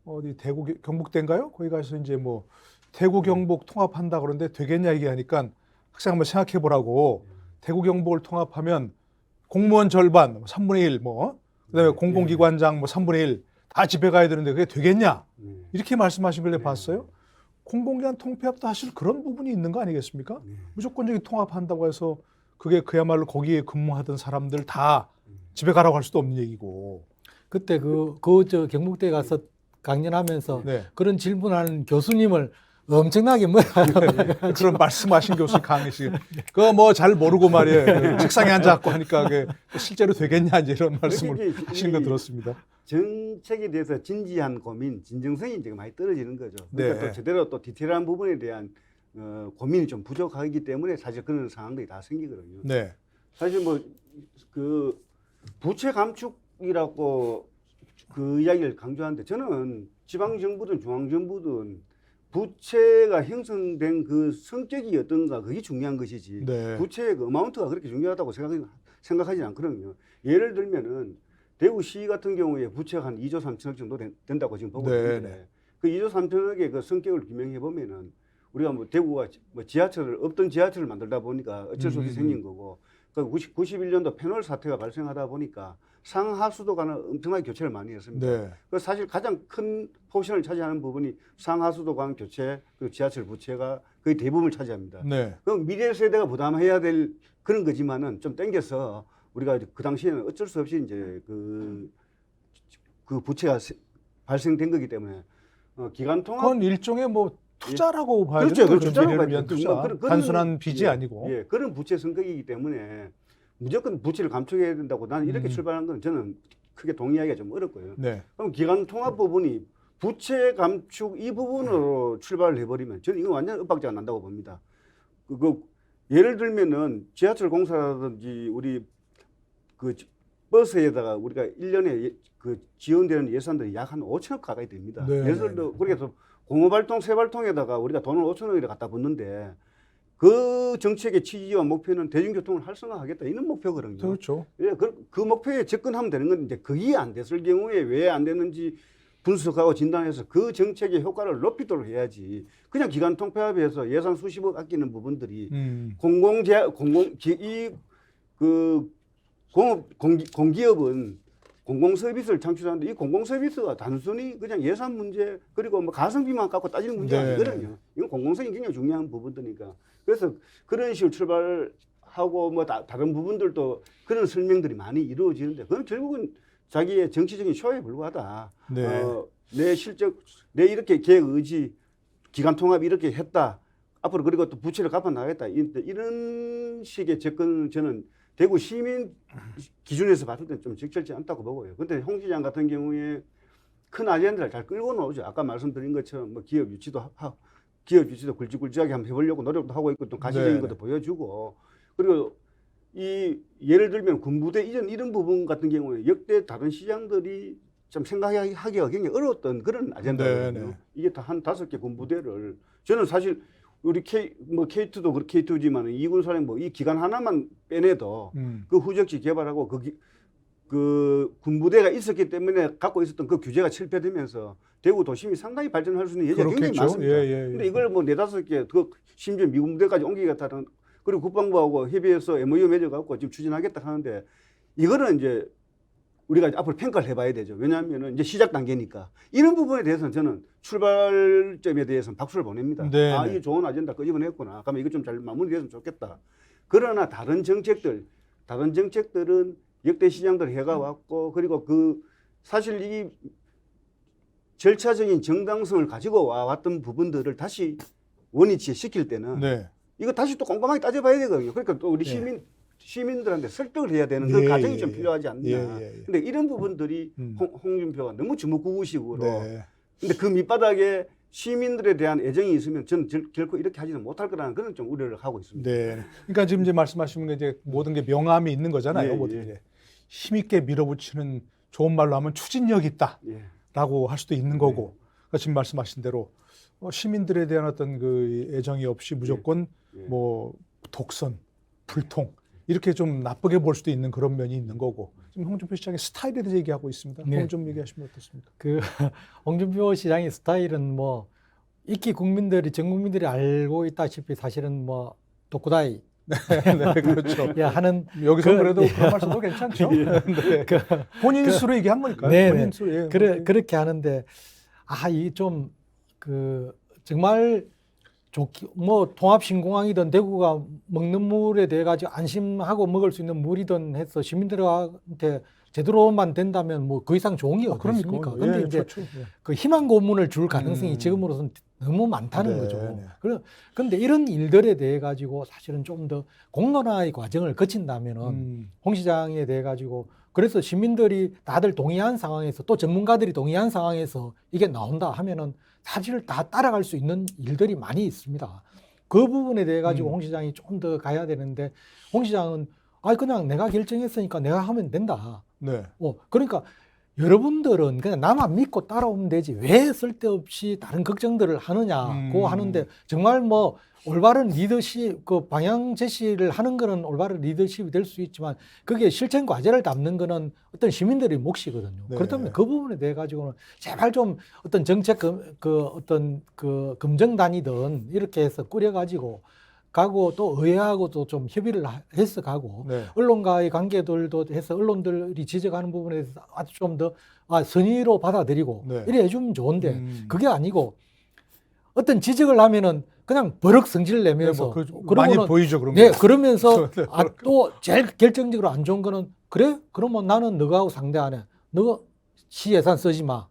S1: 어디 대구 경북대인가요? 거기 가서 이제 뭐 대구 경북 통합한다 그러는데 되겠냐 얘기하니까 학생 한번 생각해 보라고 대구 경북을 통합하면 공무원 절반 3분의 1 뭐 그다음에 공공기관장 뭐 3분의 1 다 집에 가야 되는데 그게 되겠냐? 이렇게 말씀하신 걸 봤어요. 공공기관 통폐합도 사실 그런 부분이 있는 거 아니겠습니까? 무조건적인 통합한다고 해서 그게 그야말로 거기에 근무하던 사람들 다 집에 가라고 할 수도 없는 얘기고.
S5: 그때 저 경북대 가서 강연하면서
S1: 네.
S5: 그런 질문하는 교수님을 엄청나게 뭐라
S1: 그런 말씀하신 교수 강의시 그거 뭐 잘 모르고 말이에요. 그 책상에 앉아갖고 하니까 그게 실제로 되겠냐 이제 이런 말씀을 하시는 거 들었습니다.
S2: 정책에 대해서 진지한 고민, 진정성이 이제 많이 떨어지는 거죠. 그러니까
S1: 네.
S2: 또 제대로 또 디테일한 부분에 대한 고민이 좀 부족하기 때문에 사실 그런 상황들이 다 생기거든요.
S1: 네.
S2: 사실 뭐 그 부채 감축이라고 그 이야기를 강조하는데 저는 지방 정부든 중앙 정부든 부채가 형성된 그 성격이 어떤가 그게 중요한 것이지
S1: 네.
S2: 부채의 그 어마운트가 그렇게 중요하다고 생각하지 않거든요. 예를 들면은 대구시 같은 경우에 부채가 한 2조 3천억 정도 된다고 지금 보고
S1: 네,
S2: 있는데
S1: 네.
S2: 그 2조 3천억의 그 성격을 규명해 보면은 우리가 뭐 대구가 뭐 지하철을 없던 지하철을 만들다 보니까 어쩔 수 없이 생긴 거고 그 91년도 패널 사태가 발생하다 보니까 상하수도 간에 엄청나게 교체를 많이 했습니다.
S1: 네.
S2: 그 사실 가장 큰 포션을 차지하는 부분이 상하수도 간 교체 그리고 지하철 부채가 거의 대부분을 차지합니다.
S1: 네.
S2: 그럼 미래 세대가 부담해야 될 그런 거지만은 좀 땡겨서 우리가 그 당시에는 어쩔 수 없이 이제 그 부채가 발생된 거기 때문에 기간 통합
S1: 그건 일종의 뭐 투자라고 봐야
S2: 그렇죠,
S1: 되는
S2: 그렇죠.
S1: 거죠. 미래를
S2: 투자라고
S1: 위한
S2: 봐야
S1: 투자.
S2: 돼요.
S1: 단순한 빚이 아니고.
S2: 예, 그런 부채 성격이기 때문에 무조건 부채를 감축해야 된다고 나는 이렇게 출발한 건 저는 크게 동의하기가 좀 어렵고요.
S1: 네.
S2: 그럼 기간 통합 부분이 부채 감축 이 부분으로 출발을 해버리면 저는 이거 완전 엇박자가 난다고 봅니다. 예를 들면은 지하철 공사라든지 우리 그 버스에다가 우리가 1년에 그 지원되는 예산들이 약 한 5천억 가까이 됩니다.
S1: 네,
S2: 예를 들어 그래서 공업발통, 세발통에다가 우리가 돈을 5천억을 갖다 붓는데 그 정책의 취지와 목표는 대중교통을 활성화하겠다 이런 목표거든요.
S1: 그렇죠.
S2: 예, 그 목표에 접근하면 되는 건데 그게 안 됐을 경우에 왜 안 됐는지 분석하고 진단해서 그 정책의 효과를 높이도록 해야지. 그냥 기간 통폐합에서 예산 수십억 아끼는 부분들이 공기업은 공공 서비스를 창출하는데 이 공공 서비스가 단순히 그냥 예산 문제 그리고 뭐 가성비만 갖고 따지는 문제가
S1: 네.
S2: 아니거든요. 이건 공공성이 굉장히 중요한 부분이니까. 그래서 그런 식으로 출발하고 뭐 다른 부분들도 그런 설명들이 많이 이루어지는데 그건 결국은 자기의 정치적인 쇼에 불과하다.
S1: 네.
S2: 내 이렇게 계획 의지, 기간 통합 이렇게 했다. 앞으로 그리고 또 부채를 갚아 나가겠다. 이런 식의 접근은 저는 대구 시민 기준에서 봤을 때 좀 적절치 않다고 보고요. 근데 홍 시장 같은 경우에 큰 아젠다를 잘 끌고 나오죠. 아까 말씀드린 것처럼 뭐 기업 유치도 굵직굵직하게 한번 해보려고 노력도 하고 있고 또 가시적인
S1: 네.
S2: 것도 보여주고 그리고 예를 들면 군부대 이전 이런 부분 같은 경우에 역대 다른 시장들이 좀 생각하기가 굉장히 어려웠던 그런 아젠다거든요.
S1: 네.
S2: 이게 다 한 5개 군부대를 저는 사실 우리 K2도 K2지만 이군사령부 이 기간 하나만 빼내도 그 후적지 개발하고 그 군부대가 있었기 때문에 갖고 있었던 그 규제가 철폐되면서 대구 도심이 상당히 발전할 수 있는 여지가 굉장히 많습니다. 근데 이걸 뭐 4-5개 심지어 미군 부대까지 옮기겠다는 그리고 국방부하고 협의해서 MOU 맺어갖고 지금 추진하겠다 하는데 이거는 이제 우리가 앞으로 평가를 해봐야 되죠. 왜냐하면 이제 시작 단계니까 이런 부분에 대해서는 저는 출발점에 대해서는 박수를 보냅니다.
S1: 네,
S2: 아,
S1: 네.
S2: 이게 좋은 아젠다 끄집어냈구나. 그러면 이거 좀 잘 마무리됐으면 좋겠다. 그러나 다른 정책들은 역대 시장들 해가 왔고 그리고 사실 이 절차적인 정당성을 가지고 왔던 부분들을 다시 원위치에 시킬 때는
S1: 네.
S2: 이거 다시 또 꼼꼼하게 따져봐야 되거든요. 그러니까 또 우리
S1: 네.
S2: 시민 시민들한테 설득을 해야 되는
S1: 예,
S2: 그 과정이
S1: 예,
S2: 좀
S1: 예.
S2: 필요하지 않나.
S1: 예.
S2: 근데 이런 부분들이 홍준표가 너무 주먹구구식으로.
S1: 네.
S2: 근데 그 밑바닥에 시민들에 대한 애정이 있으면 저는 결코 이렇게 하지는 못할 거라는 그런 좀 우려를 하고 있습니다.
S1: 네. 그러니까 지금 이제 말씀하시는 게 이제 모든 게 명암이 있는 거잖아요.
S2: 예,
S1: 모든
S2: 예.
S1: 게 힘있게 밀어붙이는 좋은 말로 하면 추진력이 있다라고
S2: 예.
S1: 할 수도 있는 거고. 그러니까 지금 말씀하신 대로 시민들에 대한 어떤 그 애정이 없이 무조건
S2: 예.
S1: 뭐 독선, 불통 이렇게 좀 나쁘게 볼 수도 있는 그런 면이 있는 거고. 지금 홍준표 시장의 스타일에 대해서 얘기하고 있습니다.
S5: 네.
S1: 오늘 좀 얘기하시면 어떻습니까?
S5: 그 홍준표 시장의 스타일은 뭐 익히 국민들이 전 국민들이 알고 있다시피 사실은 뭐 독고다이
S1: 네, 그렇죠.
S5: 야 하는
S1: 여기서
S5: 그-
S1: 그래도 그런 말 써도 괜찮죠. 네.
S5: 그,
S1: 본인 스스로 얘기한 거니까요.
S5: 네,
S1: 본인
S5: 네.
S1: 스스로. 예.
S5: 그렇게 하는데 이 좀 그 정말 좋기 뭐 통합신공항이든 대구가 먹는 물에 대해 가지고 안심하고 먹을 수 있는 물이든 해서 시민들한테 제대로만 된다면 뭐 그 이상 좋은 게 어디 있습니까? 근데 이제
S1: 좋죠. 예.
S5: 그 희망 고문을 줄 가능성이
S1: 음.
S5: 지금으로서는 너무 많다는
S1: 네,
S5: 거죠.
S1: 네.
S5: 그런데 이런 일들에 대해 가지고 사실은 좀 더 공론화의 과정을 거친다면은 홍 시장에 대해 가지고 그래서 시민들이 다들 동의한 상황에서 또 전문가들이 동의한 상황에서 이게 나온다 하면은 사실 다 따라갈 수 있는 일들이 많이 있습니다. 그 부분에 대해 가지고 홍 시장이 좀 더 가야 되는데 홍 시장은 그냥 내가 결정했으니까 내가 하면 된다.
S1: 네.
S5: 그러니까 여러분들은 그냥 나만 믿고 따라오면 되지 왜 쓸데없이 다른 걱정들을 하느냐고 하는데 정말 뭐 올바른 리더십 그 방향 제시를 하는 거는 올바른 리더십이 될 수 있지만 그게 실천 과제를 담는 거는 어떤 시민들의 몫이거든요.
S1: 네.
S5: 그렇다면 그 부분에 대해 가지고는 제발 좀 어떤 정책 어떤 그 검증단이든 이렇게 해서 꾸려 가지고 가고 또 의회하고도 좀 협의를 해서 가고
S1: 네.
S5: 언론과의 관계들도 해서 언론들이 지적하는 부분에 대해서 아주 좀 더 선의로 받아들이고
S1: 네.
S5: 이래 해주면 좋은데 그게 아니고 어떤 지적을 하면은 그냥 버럭 성질 내면서
S1: 많이
S5: 그러고는
S1: 보이죠 그런
S5: 네
S1: 거.
S5: 그러면서
S1: 네.
S5: 또 제일 결정적으로 안 좋은 거는 그래 그러면 나는 너하고 상대 안 해. 너 시 예산 쓰지 마.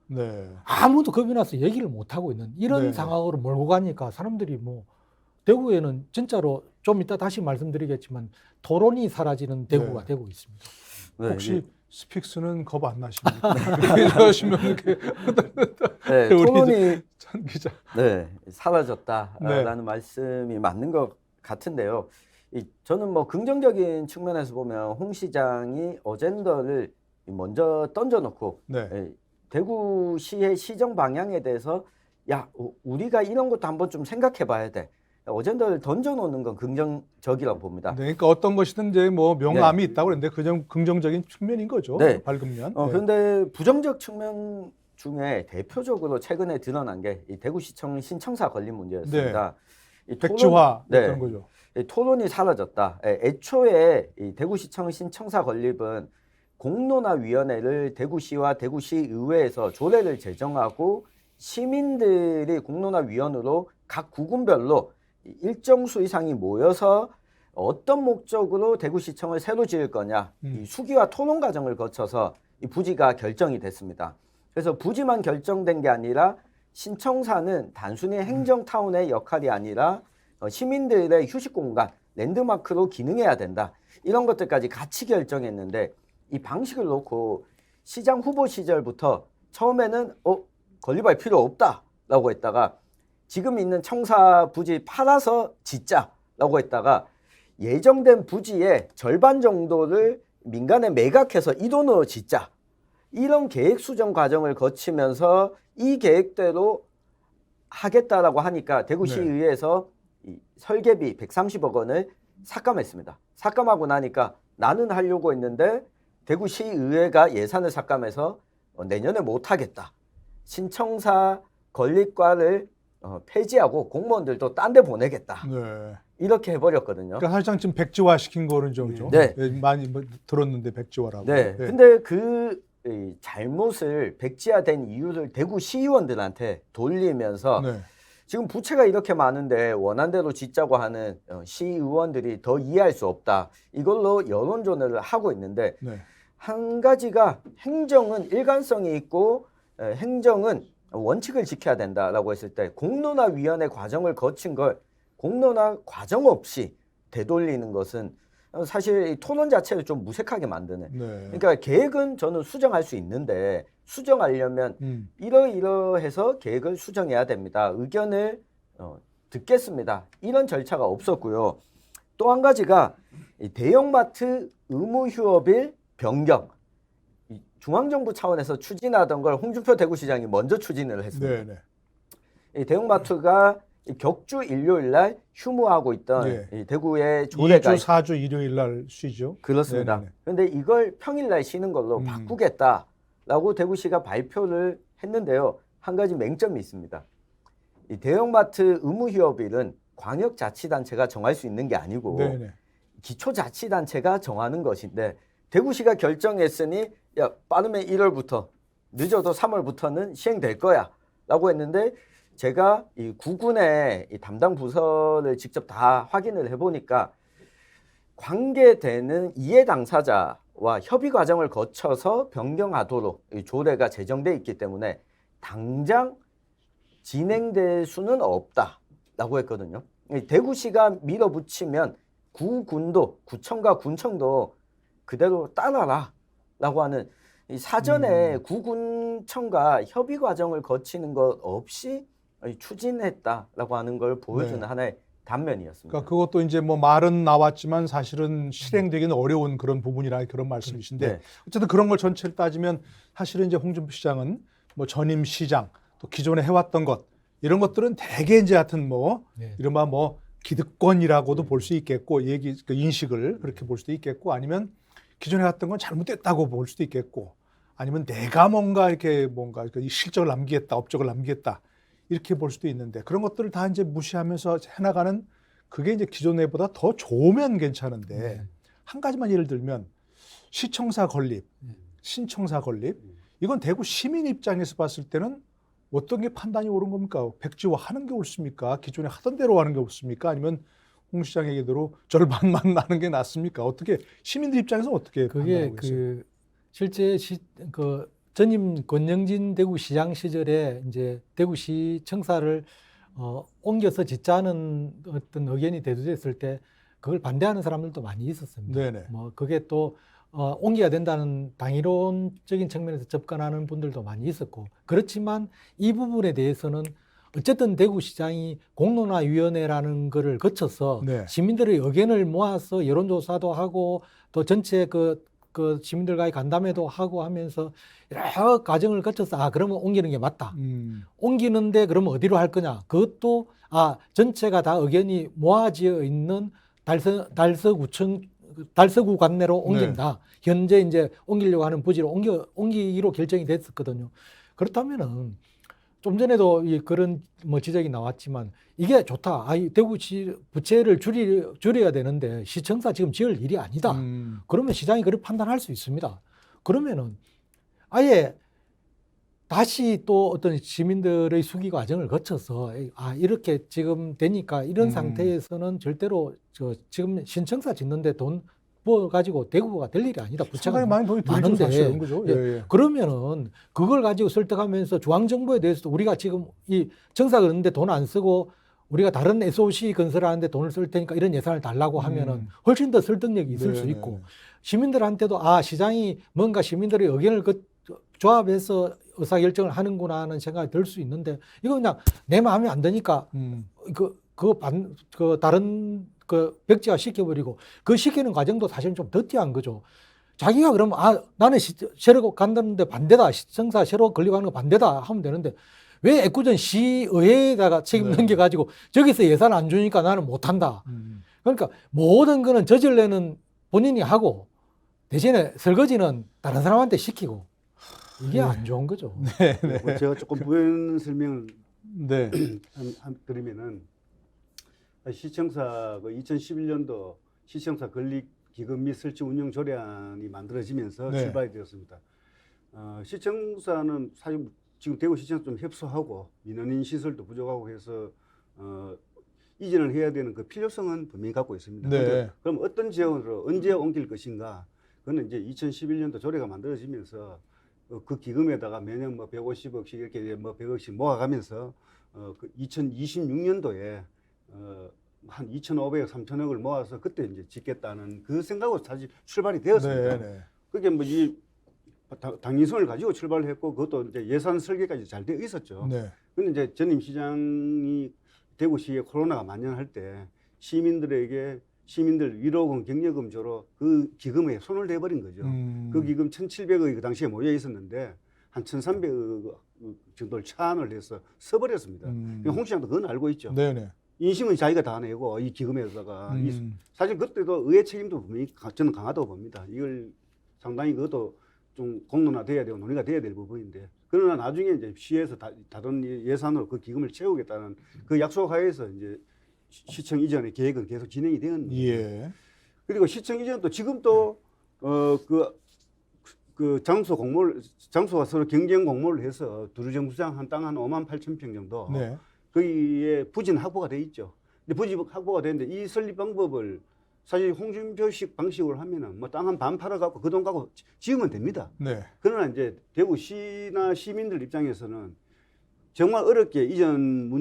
S1: 네.
S5: 아무도 겁이 나서 얘기를 못 하고 있는 이런
S1: 네.
S5: 상황으로 몰고 가니까 사람들이 뭐 대구에는 진짜로 좀 이따 다시 말씀드리겠지만 토론이 사라지는 대구가
S1: 네.
S5: 되고 있습니다.
S3: 네,
S1: 혹시 스픽스는 겁 안 나십니까? 그렇게 하시면 이렇게
S3: 네,
S1: 우리
S3: 토론이
S1: 천 기자.
S3: 네, 사라졌다라는
S1: 네.
S3: 말씀이 맞는 것 같은데요. 저는 뭐 긍정적인 측면에서 보면 홍 시장이 어젠더를 먼저 던져놓고
S1: 네.
S3: 대구시의 시정 방향에 대해서 우리가 이런 것도 한번 좀 생각해 봐야 돼. 어젠더를 던져놓는 건 긍정적이라고 봅니다.
S1: 네, 그러니까 어떤 것이든 이제 뭐 명암이 있다고 그랬는데 그 긍정적인 측면인 거죠.
S3: 네.
S1: 밝으면. 네.
S3: 그런데 부정적 측면 중에 대표적으로 최근에 드러난 게 이 대구시청 신청사 건립 문제였습니다. 이
S1: 백지화
S3: 네.
S1: 그런 거죠.
S3: 이 토론이 사라졌다. 애초에 이 대구시청 신청사 건립은 공론화위원회를 대구시와 대구시의회에서 조례를 제정하고 시민들이 공론화위원으로 각 구군별로 일정 수 이상이 모여서 어떤 목적으로 대구시청을 새로 지을 거냐 이 수기와 토론 과정을 거쳐서 이 부지가 결정이 됐습니다. 그래서 부지만 결정된 게 아니라 신청사는 단순히 행정타운의 역할이 아니라 시민들의 휴식 공간, 랜드마크로 기능해야 된다. 이런 것들까지 같이 결정했는데 이 방식을 놓고 시장 후보 시절부터 처음에는 건립할 필요 없다라고 했다가 지금 있는 청사 부지 팔아서 짓자라고 했다가 예정된 부지의 절반 정도를 민간에 매각해서 이 돈으로 짓자. 이런 계획 수정 과정을 거치면서 이 계획대로 하겠다라고 하니까 대구시의회에서 이 설계비 130억 원을 삭감했습니다. 삭감하고 나니까 나는 하려고 했는데 대구시의회가 예산을 삭감해서 내년에 못하겠다. 신청사 건립과를 폐지하고 공무원들도 딴 데 보내겠다.
S1: 네.
S3: 이렇게 해버렸거든요.
S1: 그러니까 사실상 지금 백지화 시킨 거는 좀
S3: 네.
S1: 많이 뭐 들었는데 백지화라고.
S3: 네. 근데 이 잘못을 백지화된 이유를 대구 시의원들한테 돌리면서
S1: 네.
S3: 지금 부채가 이렇게 많은데 원한대로 짓자고 하는 시의원들이 더 이해할 수 없다. 이걸로 여론전을 하고 있는데
S1: 네.
S3: 한 가지가 행정은 일관성이 있고 행정은 원칙을 지켜야 된다라고 했을 때 공론화위원회 과정을 거친 걸 공론화 과정 없이 되돌리는 것은 사실 이 토론 자체를 좀 무색하게 만드네.
S1: 네.
S3: 그러니까 계획은 저는 수정할 수 있는데 수정하려면 이러이러해서 계획을 수정해야 됩니다. 의견을 듣겠습니다. 이런 절차가 없었고요. 또 한 가지가 이 대형마트 의무 휴업일 변경. 이 중앙정부 차원에서 추진하던 걸 홍준표 대구시장이 먼저 추진을 했습니다.
S1: 네, 네.
S3: 이 대형마트가 이 격주 일요일 날 휴무하고 있던
S1: 네.
S3: 이 대구의 조례가
S1: 2주, 4주 일요일 날 쉬죠.
S3: 그렇습니다.
S1: 네네네.
S3: 그런데 이걸 평일날 쉬는 걸로 바꾸겠다라고 대구시가 발표를 했는데요. 한 가지 맹점이 있습니다. 이 대형마트 의무휴업일은 광역자치단체가 정할 수 있는 게 아니고
S1: 네네.
S3: 기초자치단체가 정하는 것인데 대구시가 결정했으니 야 빠르면 1월부터 늦어도 3월부터는 시행될 거야 라고 했는데 제가 이 구군의 이 담당 부서를 직접 다 확인을 해보니까 관계되는 이해 당사자와 협의 과정을 거쳐서 변경하도록 이 조례가 제정돼 있기 때문에 당장 진행될 수는 없다라고 했거든요. 이 대구시가 밀어붙이면 구군도 구청과 군청도 그대로 따라라라고 하는 이 사전에 구군청과 협의 과정을 거치는 것 없이 추진했다라고 하는 걸 보여주는
S1: 네.
S3: 하나의 단면이었습니다.
S1: 그러니까 그것도 이제 뭐 말은 나왔지만 사실은 실행되기는 어려운 그런 부분이라 그런 말씀이신데
S3: 네.
S1: 어쨌든 그런 걸 전체를 따지면 사실은 이제 홍준표 시장은 뭐 전임 시장 또 기존에 해왔던 것 이런 것들은 대개 이제 하여튼 뭐
S5: 네.
S1: 이른바 뭐 기득권이라고도 볼 수 있겠고 그 인식을 그렇게 볼 수도 있겠고 아니면 기존에 해왔던 건 잘못됐다고 볼 수도 있겠고 아니면 내가 뭔가 이렇게 뭔가 이 실적을 남기겠다 업적을 남기겠다 이렇게 볼 수도 있는데 그런 것들을 다 이제 무시하면서 해나가는 그게 이제 기존에보다 더 좋으면 괜찮은데 한 가지만 예를 들면 시청사 건립, 신청사 건립 이건 대구 시민 입장에서 봤을 때는 어떤 게 판단이 옳은 겁니까? 백지화 하는 게 옳습니까? 기존에 하던 대로 하는 게 옳습니까? 아니면 홍 시장 얘기대로 절반만 나는 게 낫습니까? 어떻게 시민들 입장에서 어떻게
S5: 그게
S1: 판단하고 있어요?
S5: 실제 전임 권영진 대구시장 시절에 이제 대구시 청사를 옮겨서 짓자는 어떤 의견이 대두됐을 때 그걸 반대하는 사람들도 많이 있었습니다.
S1: 네네.
S5: 뭐 그게 또 옮겨야 된다는 당이론적인 측면에서 접근하는 분들도 많이 있었고 그렇지만 이 부분에 대해서는 어쨌든 대구시장이 공론화위원회라는 거를 거쳐서
S1: 네.
S5: 시민들의 의견을 모아서 여론조사도 하고 또 전체 그 시민들과의 간담회도 하고 하면서 여러 과정을 거쳐서 그러면 옮기는 게 맞다. 옮기는데 그러면 어디로 할 거냐? 그것도 전체가 다 의견이 모아지어 있는 달서구 관내로 옮긴다. 현재 이제 옮기려고 하는 부지로 옮기기로 결정이 됐었거든요. 그렇다면은 좀 전에도 그런 뭐 지적이 나왔지만 이게 좋다. 대구시 부채를 줄여야 되는데 시청사 지금 지을 일이 아니다. 그러면 시장이 그렇게 판단할 수 있습니다. 그러면은 아예 다시 또 어떤 시민들의 수기 과정을 거쳐서 이렇게 지금 되니까 이런 상태에서는 절대로 지금 신청사 짓는데 돈 부어가지고 대구가 될 일이 아니다. 부채가
S1: 상당히 많이 돈이 들죠
S5: 많은데
S1: 사실은 그죠? 예.
S5: 그러면은 그걸 가지고 설득하면서 중앙정부에 대해서도 우리가 지금 이 청사 그런데 돈 안 쓰고 우리가 다른 SOC 건설하는데 돈을 쓸 테니까 이런 예산을 달라고 하면은 훨씬 더 설득력이 있을 수 있고 시민들한테도 시장이 뭔가 시민들의 의견을 조합해서 의사결정을 하는구나 하는 생각이 들 수 있는데 이거 그냥 내 마음에 안 드니까 다른 벽지화 시켜버리고 그 시키는 과정도 사실은 좀 더티한 거죠. 자기가 그러면 나는 새로 간다는데 반대다. 시청사 새로 건립하는 거 반대다 하면 되는데 왜 애꿎은 시의회에다가 책임 넘겨가지고 저기서 예산 안 주니까 나는 못한다. 그러니까 모든 거는 저질내는 본인이 하고 대신에 설거지는 다른 사람한테 시키고 이게 안 좋은 거죠.
S2: 뭐 제가 조금 부연 설명을
S1: 네.
S2: 드리면은 시청사 2011년도 시청사 건립 기금 및 설치 운영 조례안이 만들어지면서
S1: 네.
S2: 출발이 되었습니다. 시청사는 사실 지금 대구시청 좀 협소하고 민원인 시설도 부족하고 해서 이전을 해야 되는 그 필요성은 분명히 갖고 있습니다.
S1: 네.
S2: 그럼 어떤 지역으로 언제 옮길 것인가? 그거는 이제 2011년도 조례가 만들어지면서 그 기금에다가 매년 뭐 150억씩 이렇게 뭐 100억씩 모아가면서 그 2026년도에 한 2,500억, 3,000억을 모아서 그때 이제 짓겠다는 그 생각으로 사실 출발이 되었습니다.
S1: 네, 네.
S2: 그게 뭐 이 당위성을 가지고 출발을 했고 그것도 이제 예산 설계까지 잘 되어 있었죠.
S1: 네.
S2: 근데 이제 전임 시장이 대구시에 코로나가 만연할 때 시민들 위로금, 격려금 조로 그 기금에 손을 대버린 거죠. 그 기금 1,700억이 그 당시에 모여 있었는데 한 1,300억 정도를 차안을 해서 써버렸습니다. 홍 시장도 그건 알고 있죠.
S1: 네, 네.
S2: 인심은 자기가 다 내고 이 기금에다가 사실 그때도 의회 책임도 분명히 저는 강하다고 봅니다. 이걸 상당히 그것도 좀 공론화돼야 되고 논의가 돼야 될 부분인데 그러나 나중에 이제 시에서 다른 예산으로 그 기금을 채우겠다는 그 약속하에서 이제 시청 이전의 계획은 계속 진행이 되었는데
S1: 예.
S2: 그리고 시청 이전도 지금 또 그 장소가 서로 경쟁 공모를 해서 두루정부장 한 땅 한 58,000평 정도
S1: 네.
S2: 거기에 부지는 확보가 돼 있죠. 근데 부지 확보가 되는데 이 설립 방법을 사실 홍준표식 방식으로 하면은 뭐 땅 한 반 팔아갖고 그 돈 갖고 지으면 됩니다.
S1: 네.
S2: 그러나 이제 대구시나 시민들 입장에서는 정말 어렵게 이전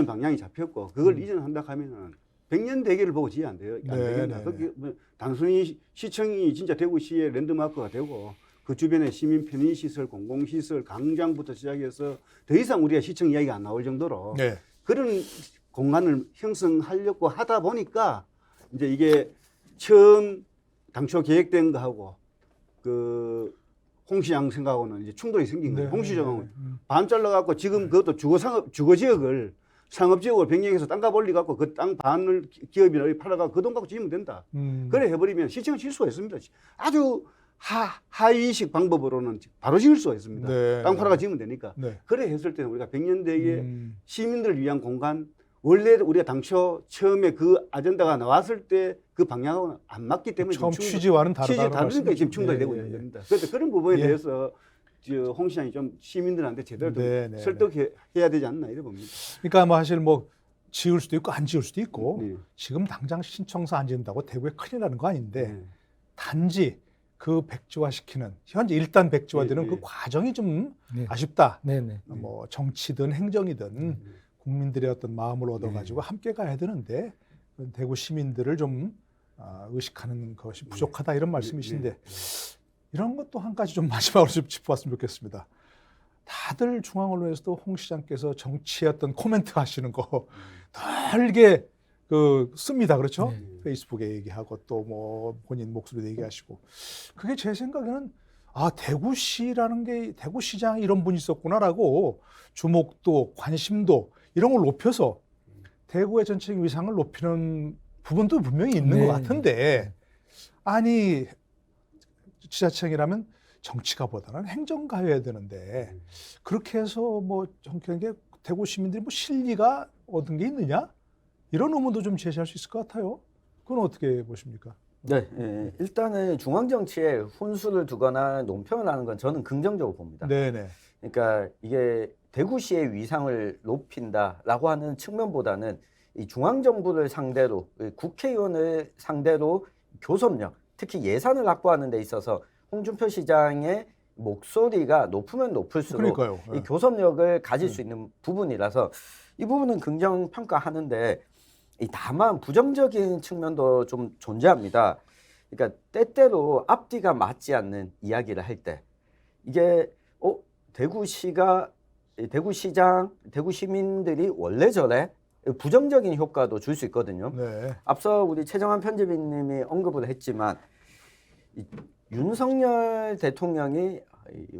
S2: 방향이 잡혔고 그걸 이전한다 하면은 100년 대계를 보고 지어야 안 돼요. 안
S1: 네,
S2: 되겠다.
S1: 네,
S2: 그게 뭐 단순히 시청이 진짜 대구시의 랜드마크가 되고 그 주변에 시민 편의시설, 공공시설, 광장부터 시작해서 더 이상 우리가 시청 이야기가 안 나올 정도로
S1: 네.
S2: 그런 공간을 형성하려고 하다 보니까 이제 이게 처음 당초 계획된 거하고 그 홍시장 생각하고는 이제 충돌이 생긴 거예요.
S1: 네.
S2: 홍시장은 반 잘라갖고 지금 그것도 주거 지역을 상업지역으로 변경해서 땅값 올리갖고 그 땅 반을 기업이나 팔아갖고 그 돈 갖고 지으면 된다. 그래 해버리면 시청을 질 수가 있습니다. 아주 하위식 방법으로는 바로 지을 수가 있습니다.
S1: 네.
S2: 땅 팔아가 지으면 되니까.
S1: 네.
S2: 그래 했을 때는 우리가 100년 대계 시민들을 위한 공간 원래 우리가 당초 처음에 그 아젠다가 나왔을 때 그 방향하고는 안 맞기 때문에
S1: 처음
S2: 지금
S1: 취지와는 다르다는
S2: 다르니까
S1: 말씀이죠.
S2: 지금 충돌이
S1: 예,
S2: 되고
S1: 예,
S2: 있는
S1: 예.
S2: 겁니다. 그래서 그런 부분에
S1: 예.
S2: 대해서 홍 시장이 좀 시민들한테 제대로 좀
S1: 네, 네,
S2: 설득해야 되지 않나 이래 봅니다.
S1: 그러니까 뭐 사실 뭐 지을 수도 있고 안 지을 수도 있고
S2: 네.
S1: 지금 당장 신청서 안 지은다고 대구에 큰일 나는 거 아닌데
S2: 네.
S1: 단지 그 백지화시키는 현재 일단 백지화되는
S2: 네,
S1: 그
S2: 네.
S1: 과정이 좀
S5: 네.
S1: 아쉽다.
S5: 네네.
S1: 뭐 정치든 행정이든 국민들의 어떤 마음을 얻어가지고 함께 가야 되는데 대구 시민들을 좀 의식하는 것이 부족하다 이런 말씀이신데 이런 것도 한 가지 좀 마지막으로 좀 짚어봤으면 좋겠습니다. 다들 중앙언론에서도 홍 시장께서 정치의 어떤 코멘트 하시는 거 넓게 씁니다. 그렇죠?
S5: 네.
S1: 페이스북에 얘기하고 또 뭐 본인 목소리도 얘기하시고 그게 제 생각에는 대구시라는 게 대구시장에 이런 분이 있었구나라고 주목도 관심도 이런 걸 높여서 대구의 전체적인 위상을 높이는 부분도 분명히 있는
S5: 네.
S1: 것 같은데 아니 지자체장이라면 정치가보다는 행정가여야 되는데 그렇게 해서 뭐 정치하는 게 대구 시민들이 뭐 실리가 얻은 게 있느냐 이런 의문도 좀 제시할 수 있을 것 같아요. 그건 어떻게 보십니까?
S3: 네, 일단은 중앙 정치에 훈수를 두거나 논평을 하는 건 저는 긍정적으로 봅니다.
S1: 네네.
S3: 그러니까 이게 대구시의 위상을 높인다라고 하는 측면보다는 이 중앙 정부를 상대로 국회의원을 상대로 교섭력, 특히 예산을 확보하는 데 있어서 홍준표 시장의 목소리가 높으면 높을수록
S1: 그러니까요.
S3: 이 교섭력을 가질 수 있는 부분이라서 이 부분은 긍정 평가하는데 다만 부정적인 측면도 좀 존재합니다. 그러니까 때때로 앞뒤가 맞지 않는 이야기를 할 때 이게 대구시장, 대구 시민들이 원래 저래? 부정적인 효과도 줄 수 있거든요.
S1: 네.
S3: 앞서 우리 최정환 편집위님이 언급을 했지만 윤석열 대통령이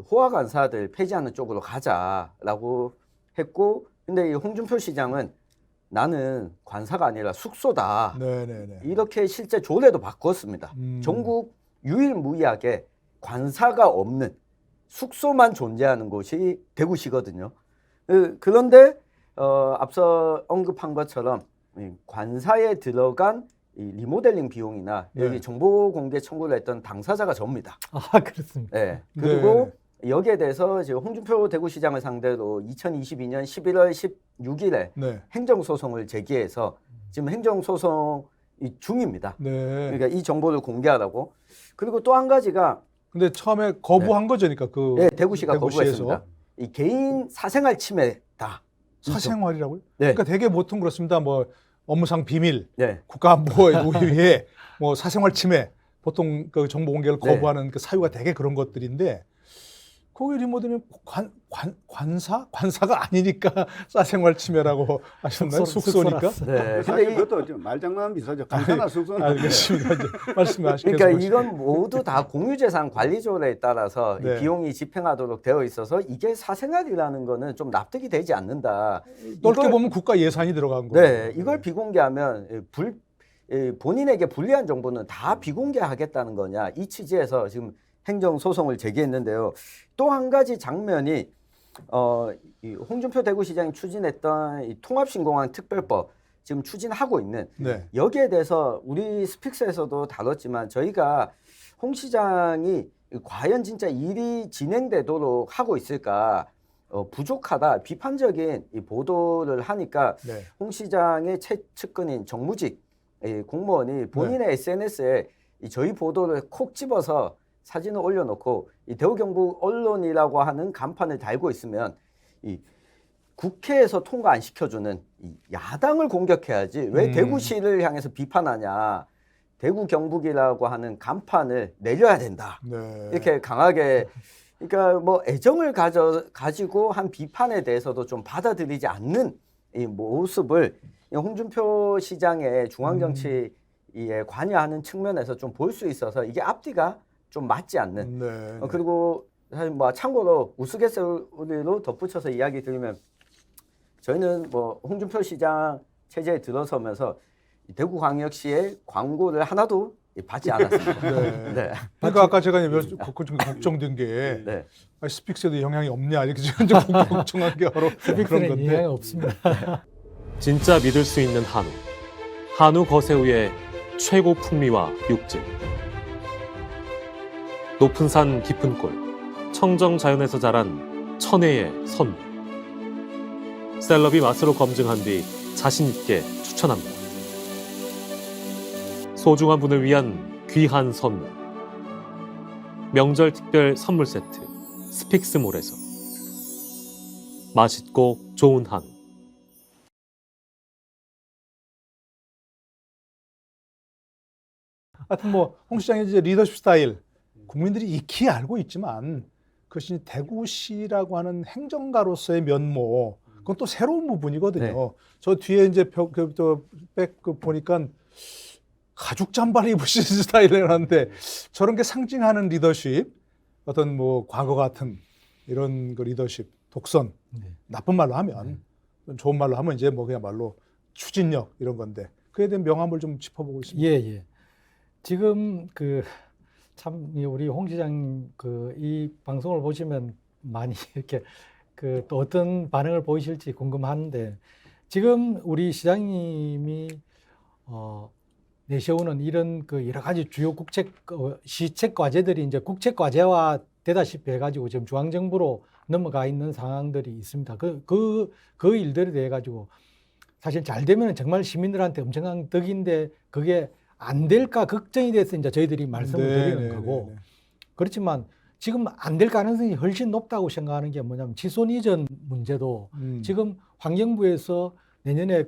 S3: 호화 관사들 폐지하는 쪽으로 가자라고 했고, 근데 이 홍준표 시장은 나는 관사가 아니라 숙소다.
S1: 네네네.
S3: 이렇게 실제 조례도 바꿨습니다. 전국 유일무이하게 관사가 없는 숙소만 존재하는 곳이 대구시거든요. 그런데 앞서 언급한 것처럼 관사에 들어간 이 리모델링 비용이나 여기
S1: 네.
S3: 정보 공개 청구를 했던 당사자가 접니다.
S5: 그렇습니다.
S3: 네. 그리고 여기에 대해서 지금 홍준표 대구시장을 상대로 2022년 11월 16일에
S1: 네.
S3: 행정소송을 제기해서 지금 행정소송 중입니다.
S1: 네.
S3: 그러니까 이 정보를 공개하라고. 그리고 또 한 가지가
S1: 근데 처음에 거부한 거죠, 그러니까
S3: 네, 대구시가
S1: 대구시에서.
S3: 거부했습니다. 이 개인 사생활 침해다.
S1: 사생활이라고요?
S3: 네.
S1: 그러니까 되게 보통 그렇습니다. 뭐 업무상 비밀,
S3: 네.
S1: 국가안보에 위해 뭐 사생활 침해, 보통 그 정보 공개를
S3: 네.
S1: 거부하는 그 사유가 되게 그런 것들인데 거기 리모델링 관사가 아니니까 사생활 침해라고 하셨나요? 숙소니까?
S3: 네.
S2: 사실
S3: 근데
S2: 그것도 좀 말장난 비슷하죠. 감사나 숙소는
S1: 알겠습니다. 이제 말씀하시겠습니다.
S3: 그러니까 이건 모두 다 공유재산 관리조례에 따라서 이
S1: 네.
S3: 비용이 집행하도록 되어 있어서 이게 사생활이라는 거는 좀 납득이 되지 않는다.
S1: 넓게
S3: 이걸-
S1: 보면 국가 예산이 들어간 거예요.
S3: 네, 이걸 비공개하면 본인에게 불리한 정보는 다 비공개하겠다는 거냐 이 취지에서 지금 행정소송을 제기했는데요. 또 한 가지 장면이 이 홍준표 대구시장이 추진했던 이 통합신공항 특별법 지금 추진하고 있는
S1: 네.
S3: 여기에 대해서 우리 스픽스에서도 다뤘지만 저희가 홍 시장이 과연 진짜 일이 진행되도록 하고 있을까 부족하다 비판적인 이 보도를 하니까
S1: 네.
S3: 홍 시장의 최측근인 정무직 공무원이 본인의 SNS에 저희 보도를 콕 집어서 사진을 올려놓고 이 대구경북 언론이라고 하는 간판을 달고 있으면 이 국회에서 통과 안 시켜주는 이 야당을 공격해야지 왜 대구시를 향해서 비판하냐 대구 경북이라고 하는 간판을 내려야 된다
S1: 네.
S3: 이렇게 강하게 그러니까 뭐 애정을 가지고 한 비판에 대해서도 좀 받아들이지 않는 이 모습을 이 홍준표 시장의 중앙정치에 관여하는 측면에서 좀 볼 수 있어서 이게 앞뒤가 좀 맞지 않는
S1: 네.
S3: 그리고 사실 뭐 참고로 우스갯소리로 덧붙여서 이야기 드리면 저희는 뭐 홍준표 시장 체제에 들어서면서 대구광역시의 광고를 하나도 받지 않았습니다.
S1: 네.
S3: 네.
S1: 그러니까 아까 제가 좀 걱정된 게
S3: 네.
S1: 스픽스에도 영향이 없냐 이렇게 좀 걱정한 게 바로 그런
S5: 스픽스는
S1: 건데.
S5: 영향이 없습니다.
S4: 진짜 믿을 수 있는 한우. 한우 거세우의 최고 풍미와 육질. 높은 산 깊은 골. 청정 자연에서 자란 천혜의 선물. 셀럽이 맛으로 검증한 뒤 자신 있게 추천합니다. 소중한 분을 위한 귀한 선물. 명절 특별 선물 세트. 스픽스몰에서. 맛있고 좋은 한우.
S1: 하여튼 뭐 홍 시장의 이제 리더십 스타일 국민들이 익히 알고 있지만 그것이 대구시라고 하는 행정가로서의 면모 그건 또 새로운 부분이거든요.
S3: 네.
S1: 저 뒤에 이제 백 보니까 가죽 잠바를 입으신 스타일이라는데 저런 게 상징하는 리더십 어떤 뭐 과거 같은 이런 그 리더십 독선
S5: 네.
S1: 나쁜 말로 하면 좋은 말로 하면 이제 뭐 그야말로 추진력 이런 건데 그에 대한 명암을 좀 짚어보고 있습니다.
S5: 예, 예. 지금 참 우리 홍 시장 이 방송을 보시면 많이 이렇게 또 어떤 반응을 보이실지 궁금한데 지금 우리 시장님이 내세우는 이런 여러 가지 주요 시책 과제들이 이제 국책 과제화 되다시피 해가지고 지금 중앙정부로 넘어가 있는 상황들이 있습니다. 그 일들에 대해 가지고 사실 잘 되면 정말 시민들한테 엄청난 덕인데 그게 안 될까 걱정이 돼서 이제 저희들이 말씀을 드리는 거고 그렇지만 지금 안 될 가능성이 훨씬 높다고 생각하는 게 뭐냐면 지손 이전 문제도 지금 환경부에서 내년에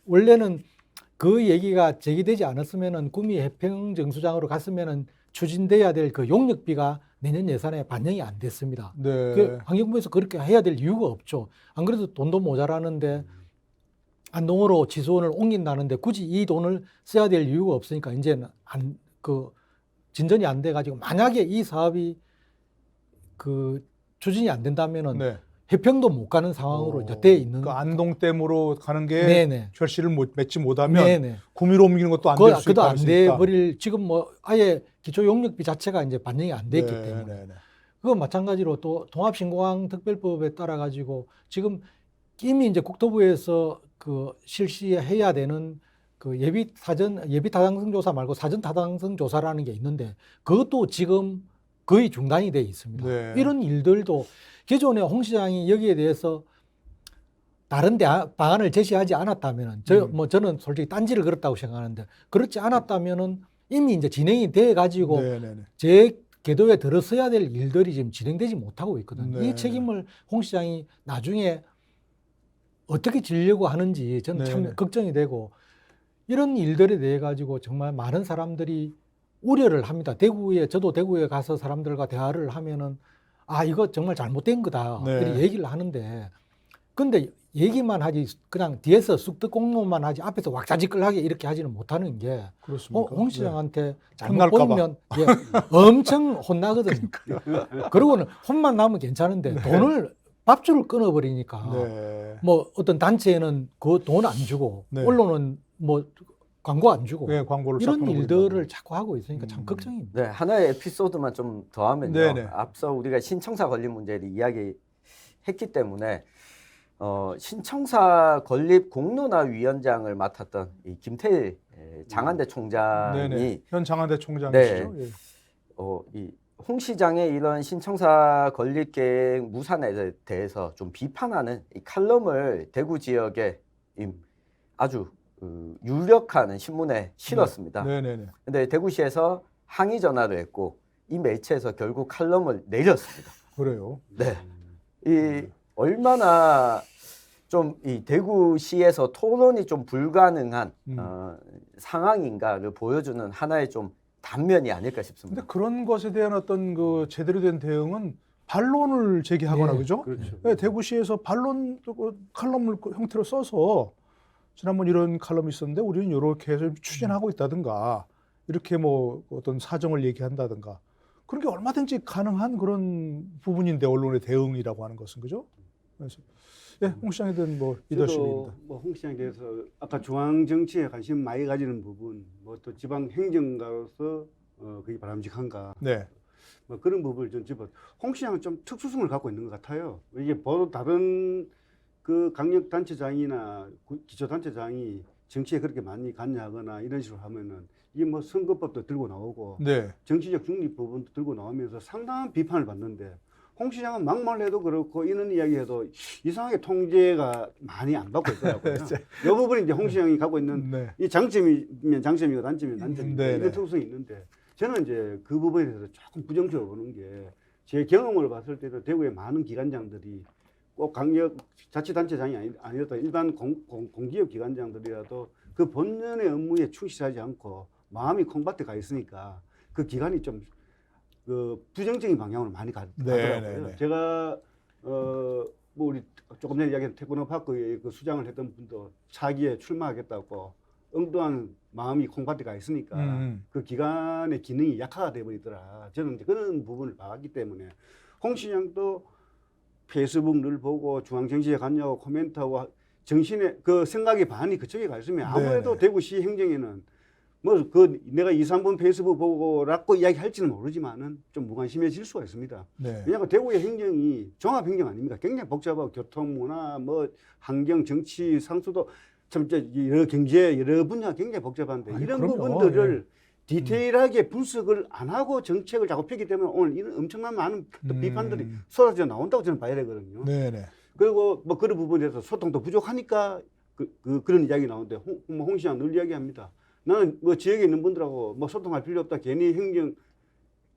S5: 원래는 그 얘기가 제기되지 않았으면은 구미 해평정수장으로 갔으면은 추진돼야 될 그 용역비가 내년 예산에 반영이 안 됐습니다.
S1: 네.
S5: 환경부에서 그렇게 해야 될 이유가 없죠. 안 그래도 돈도 모자라는데 안동으로 지소원을 옮긴다는데 굳이 이 돈을 써야 될 이유가 없으니까 이제는 진전이 안 돼가지고 만약에 이 사업이 추진이 안 된다면은
S1: 네.
S5: 해평도 못 가는 상황으로 이제 돼 있는.
S1: 그 안동댐으로 가는 게
S5: 네네.
S1: 결실을 맺지 못하면
S5: 네네.
S1: 구미로 옮기는 것도 안 될 수
S5: 그도
S1: 있다.
S5: 안 돼버릴 지금 뭐 아예 기초 용역비 자체가 이제 반영이 안 됐기 때문에. 그거 마찬가지로 또 통합신공항 특별법에 따라 가지고 지금 이미 이제 국토부에서 실시해야 되는 예비 타당성 조사 말고 사전 타당성 조사라는 게 있는데 그것도 지금 거의 중단이 돼 있습니다.
S1: 네.
S5: 이런 일들도 기존에 홍 시장이 여기에 대해서 다른 방안을 제시하지 않았다면은 저는 솔직히 딴지를 걸었다고 생각하는데 그렇지 않았다면은 이미 이제 진행이 돼 가지고 제 궤도에 들어서야 될 일들이 지금 진행되지 못하고 있거든요.
S1: 네.
S5: 이 책임을 홍 시장이 나중에 어떻게 지려고 하는지 저는 참
S1: 네네.
S5: 걱정이 되고 이런 일들에 대해 가지고 정말 많은 사람들이 우려를 합니다. 저도 대구에 가서 사람들과 대화를 하면은 아, 이거 정말 잘못된 거다.
S1: 네.
S5: 이렇게 얘기를 하는데 근데 얘기만 하지 그냥 뒤에서 쑥떡공론만 하지 앞에서 왁자지껄하게 이렇게 하지는 못하는 게
S1: 그렇습니까?
S5: 홍 시장한테 잘못
S1: 혼날까 봐.
S5: 보이면 예, 엄청 혼나거든요. 그러고는 혼만 나면 괜찮은데 돈을 밥줄을 끊어버리니까
S1: 네.
S5: 뭐 어떤 단체는 그 돈 안 주고
S1: 네.
S5: 언론은 뭐 광고 안 주고
S1: 네, 광고를 싹
S5: 이런
S1: 끊어버린다고.
S5: 일들을 자꾸 하고 있으니까 참 걱정입니다.
S3: 네, 하나의 에피소드만 좀 더하면요.
S1: 네네.
S3: 앞서 우리가 신청사 건립 문제를 이야기했기 때문에 신청사 건립 공론화 위원장을 맡았던 이 김태일 장안대 총장이
S1: 네네. 현 장안대 총장이시죠? 예.
S3: 이 홍 시장의 이런 신청사 건립 계획 무산에 대해서 좀 비판하는 이 칼럼을 대구 지역에 아주 유력한 신문에 실었습니다.
S1: 네네네.
S3: 근데 대구시에서 항의 전화를 했고 이 매체에서 결국 칼럼을 내렸습니다.
S1: 그래요.
S3: 네. 이 얼마나 좀 이 대구시에서 토론이 좀 불가능한 상황인가를 보여주는 하나의 좀 단면이 아닐까
S1: 근데
S3: 싶습니다.
S1: 그런 것에 대한 어떤 그 제대로 된 대응은 반론을 제기하거나
S5: 네.
S1: 그죠?
S2: 그렇죠.
S1: 네, 대구시에서 반론 칼럼을 형태로 써서 지난번 이런 칼럼이 있었는데 우리는 이렇게 해서 추진하고 있다든가 이렇게 뭐 어떤 사정을 얘기한다든가 그런 게 얼마든지 가능한 그런 부분인데 언론의 대응이라고 하는 것은 그죠? 그래서 예, 홍 시장에 대한 뭐 리더십입니다.
S2: 뭐홍 시장에 대해서 아까 중앙 정치에 관심 많이 가지는 부분, 뭐 또 지방 행정가로서 그게 바람직한가,
S1: 네,
S2: 뭐 그런 부분을 좀 집어. 홍 시장은 좀 특수성을 갖고 있는 것 같아요. 이게 보통 다른 그 강력 단체장이나 기초 단체장이 정치에 그렇게 많이 관여하거나 이런 식으로 하면은 이게 뭐 선거법도 들고 나오고
S1: 네,
S2: 정치적 중립 부분도 들고 나오면서 상당한 비판을 받는데. 홍 시장은 막말해도 그렇고 이런 이야기해도 이상하게 통제가 많이 안 받고 있더라고요. 이 부분이 이제 홍 시장이 갖고 있는
S1: 네,
S2: 이 장점이면 장점이고 단점이면 단점이고
S1: 네네.
S2: 이런 특성이 있는데 저는 이제 그 부분에 대해서 조금 부정적으로 보는 게 제 경험을 봤을 때도 대구의 많은 기관장들이 꼭 강력 자치단체장이 아니어도 일반 공기업 기관장들이라도 그 본연의 업무에 충실하지 않고 마음이 콩밭에 가 있으니까 그 기관이 좀 그 부정적인 방향으로 많이 가더라고요.
S1: 네네네.
S2: 제가 뭐 우리 조금 전에 이야기한 테크노파크의 그 수장을 했던 분도 차기에 출마하겠다고 엉뚱한 마음이 콩밭에 가 있으니까 그 기관의 기능이 약화가 돼버리더라. 저는 이제 그런 부분을 봤기 때문에 홍 시장도 페이스북 늘 보고 중앙정치에 관여하고 코멘트하고 정신에 그 생각의 반이 그쪽에 가 있으면 아무래도
S1: 네네.
S2: 대구시 행정에는 뭐 그 내가 2, 3분 페이스북 보고라고 이야기할지는 모르지만은 좀 무관심해질 수가 있습니다.
S1: 네.
S2: 왜냐하면 대구의 행정이 종합행정 아닙니까? 굉장히 복잡하고 교통, 문화, 뭐 환경, 정치, 상수도 참 여러 경제 여러 분야가 굉장히 복잡한데
S1: 아니,
S2: 이런
S1: 그럼요.
S2: 부분들을 디테일하게 분석을 안 하고 정책을 자꾸 펴기 때문에 오늘 이런 엄청난 많은 또 비판들이 쏟아져 나온다고 저는 봐야 되거든요.
S1: 네네.
S2: 그리고 뭐 그런 부분에 대해서 소통도 부족하니까 그런 이야기 나오는데 홍 시장 늘 이야기합니다. 나는 뭐 지역에 있는 분들하고 뭐 소통할 필요 없다. 괜히 행정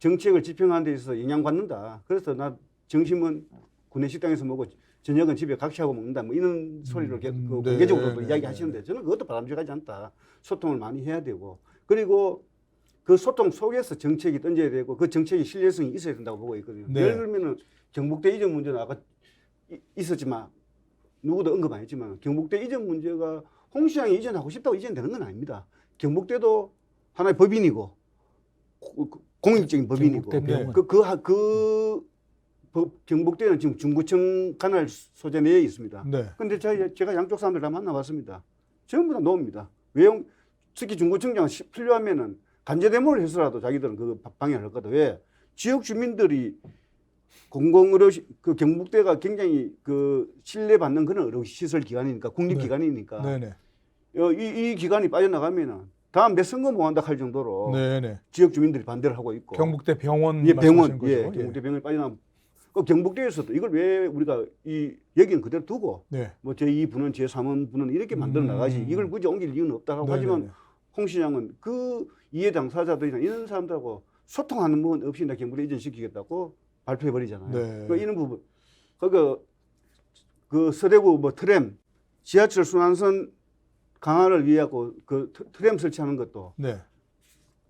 S2: 정책을 집행하는 데 있어서 영향받는다. 그래서 나 점심은 구내식당에서 먹고 저녁은 집에 각시하고 먹는다. 뭐 이런 소리를
S1: 네,
S2: 공개적으로도
S1: 네,
S2: 이야기하시는데 저는 그것도 바람직하지 않다. 소통을 많이 해야 되고 그리고 그 소통 속에서 정책이 던져야 되고 그 정책이 신뢰성이 있어야 된다고 보고 있거든요.
S1: 네.
S2: 예를 들면은 경북대 이전 문제는 아까 있었지만 누구도 언급 안 했지만 경북대 이전 문제가 홍 시장이 이전하고 싶다고 이전되는 건 아닙니다. 경북대도 하나의 법인이고 공익적인 법인이고
S5: 경북대 병원.
S2: 경북대는 지금 중구청 관할 소재 내에 있습니다.
S1: 네.
S2: 근데 제가 양쪽 사람들 다 만나봤습니다. 전부 다 노입니다. 외형 특히 중구청장 필요하면은 간제대모를 해서라도 자기들은 그 방해를 할 거다. 왜? 지역 주민들이 공공의료 그 경북대가 굉장히 그 신뢰받는 그런 의료시설 기관이니까 국립기관이니까
S1: 네네.
S2: 이 기관이 빠져나가면은 다음 내 선거 못 한다 할 정도로
S1: 네네.
S2: 지역 주민들이 반대를 하고 있고
S1: 경북대 병원
S2: 예,
S1: 말씀하시는
S2: 병원
S1: 거죠?
S2: 예, 경북대 병원이 빠져나가 그 경북대에서도 이걸 왜 우리가 이 여기는 그대로 두고
S1: 네.
S2: 뭐 제2부는 제3부는 이렇게 만들어 나가지 이걸 굳이 옮길 이유는 없다고
S1: 네네네.
S2: 하지만 홍 시장은 그 이해 당사자들이나 이런 사람들하고 소통하는 부분 없이 나 경북대 이전시키겠다고 발표해 버리잖아요.
S1: 네.
S2: 그 이런 부분 그 서대구 뭐 트램 지하철 순환선 강화를 위하고 그 트램 설치하는 것도
S1: 네.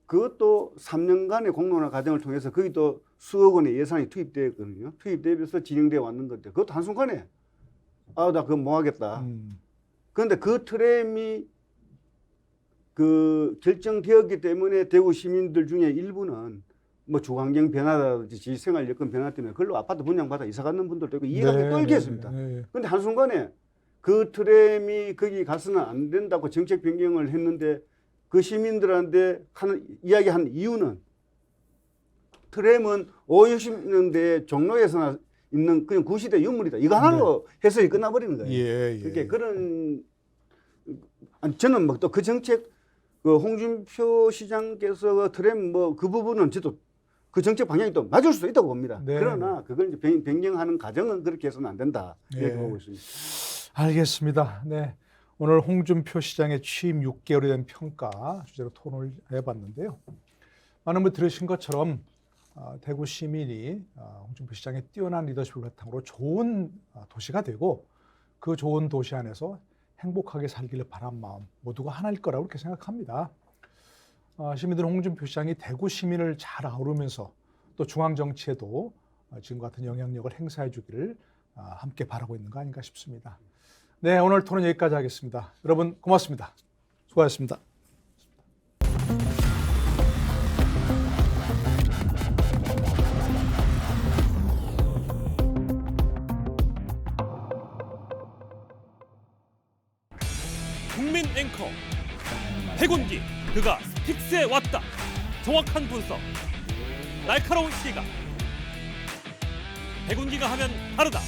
S2: 그것도 3년간의 공론화 과정을 통해서 거기 또 수억 원의 예산이 투입되었거든요. 투입되어서 진행되어 왔는 건데 그것도 한순간에 나 그거 뭐 하겠다. 그런데 그 트램이 그 결정되었기 때문에 대구 시민들 중에 일부는 뭐 주환경 변화라든지 지생활 여건 변화 때문에 그걸로 아파트 분양받아 이사 가는 분들도 있고 이해가 떨겠습니다. 그런데 한순간에 그 트램이 거기 가서는 안 된다고 정책 변경을 했는데 그 시민들한테 이야기한 이유는 트램은 50, 60년대 종로에서나 있는 그냥 구시대 유물이다. 이거 하나로 해석이 끝나버리는 거예요.
S1: 예, 예.
S2: 그러니까 그런 저는 뭐 또 그 정책 그 홍준표 시장께서 트램 뭐 그 부분은 저도 그 정책 방향이 또 맞을 수도 있다고 봅니다.
S1: 네.
S2: 그러나 그걸 이제 변경하는 과정은 그렇게 해서는 안 된다. 이렇게
S1: 예.
S2: 보고 있습니다.
S1: 알겠습니다. 네. 오늘 홍준표 시장의 취임 6개월이 된 평가 주제로 토론을 해봤는데요. 많은 분들 들으신 것처럼 대구 시민이 홍준표 시장의 뛰어난 리더십을 바탕으로 좋은 도시가 되고 그 좋은 도시 안에서 행복하게 살기를 바란 마음 모두가 하나일 거라고 그렇게 생각합니다. 시민들은 홍준표 시장이 대구 시민을 잘 아우르면서 또 중앙 정치에도 지금과 같은 영향력을 행사해 주기를 함께 바라고 있는 거 아닌가 싶습니다. 네, 오늘 토론 여기까지 하겠습니다. 여러분 고맙습니다. 수고하셨습니다.
S6: 국민 앵커 백운기 그가 스픽스에 왔다. 정확한 분석, 날카로운 시각. 백운기가 하면 다르다.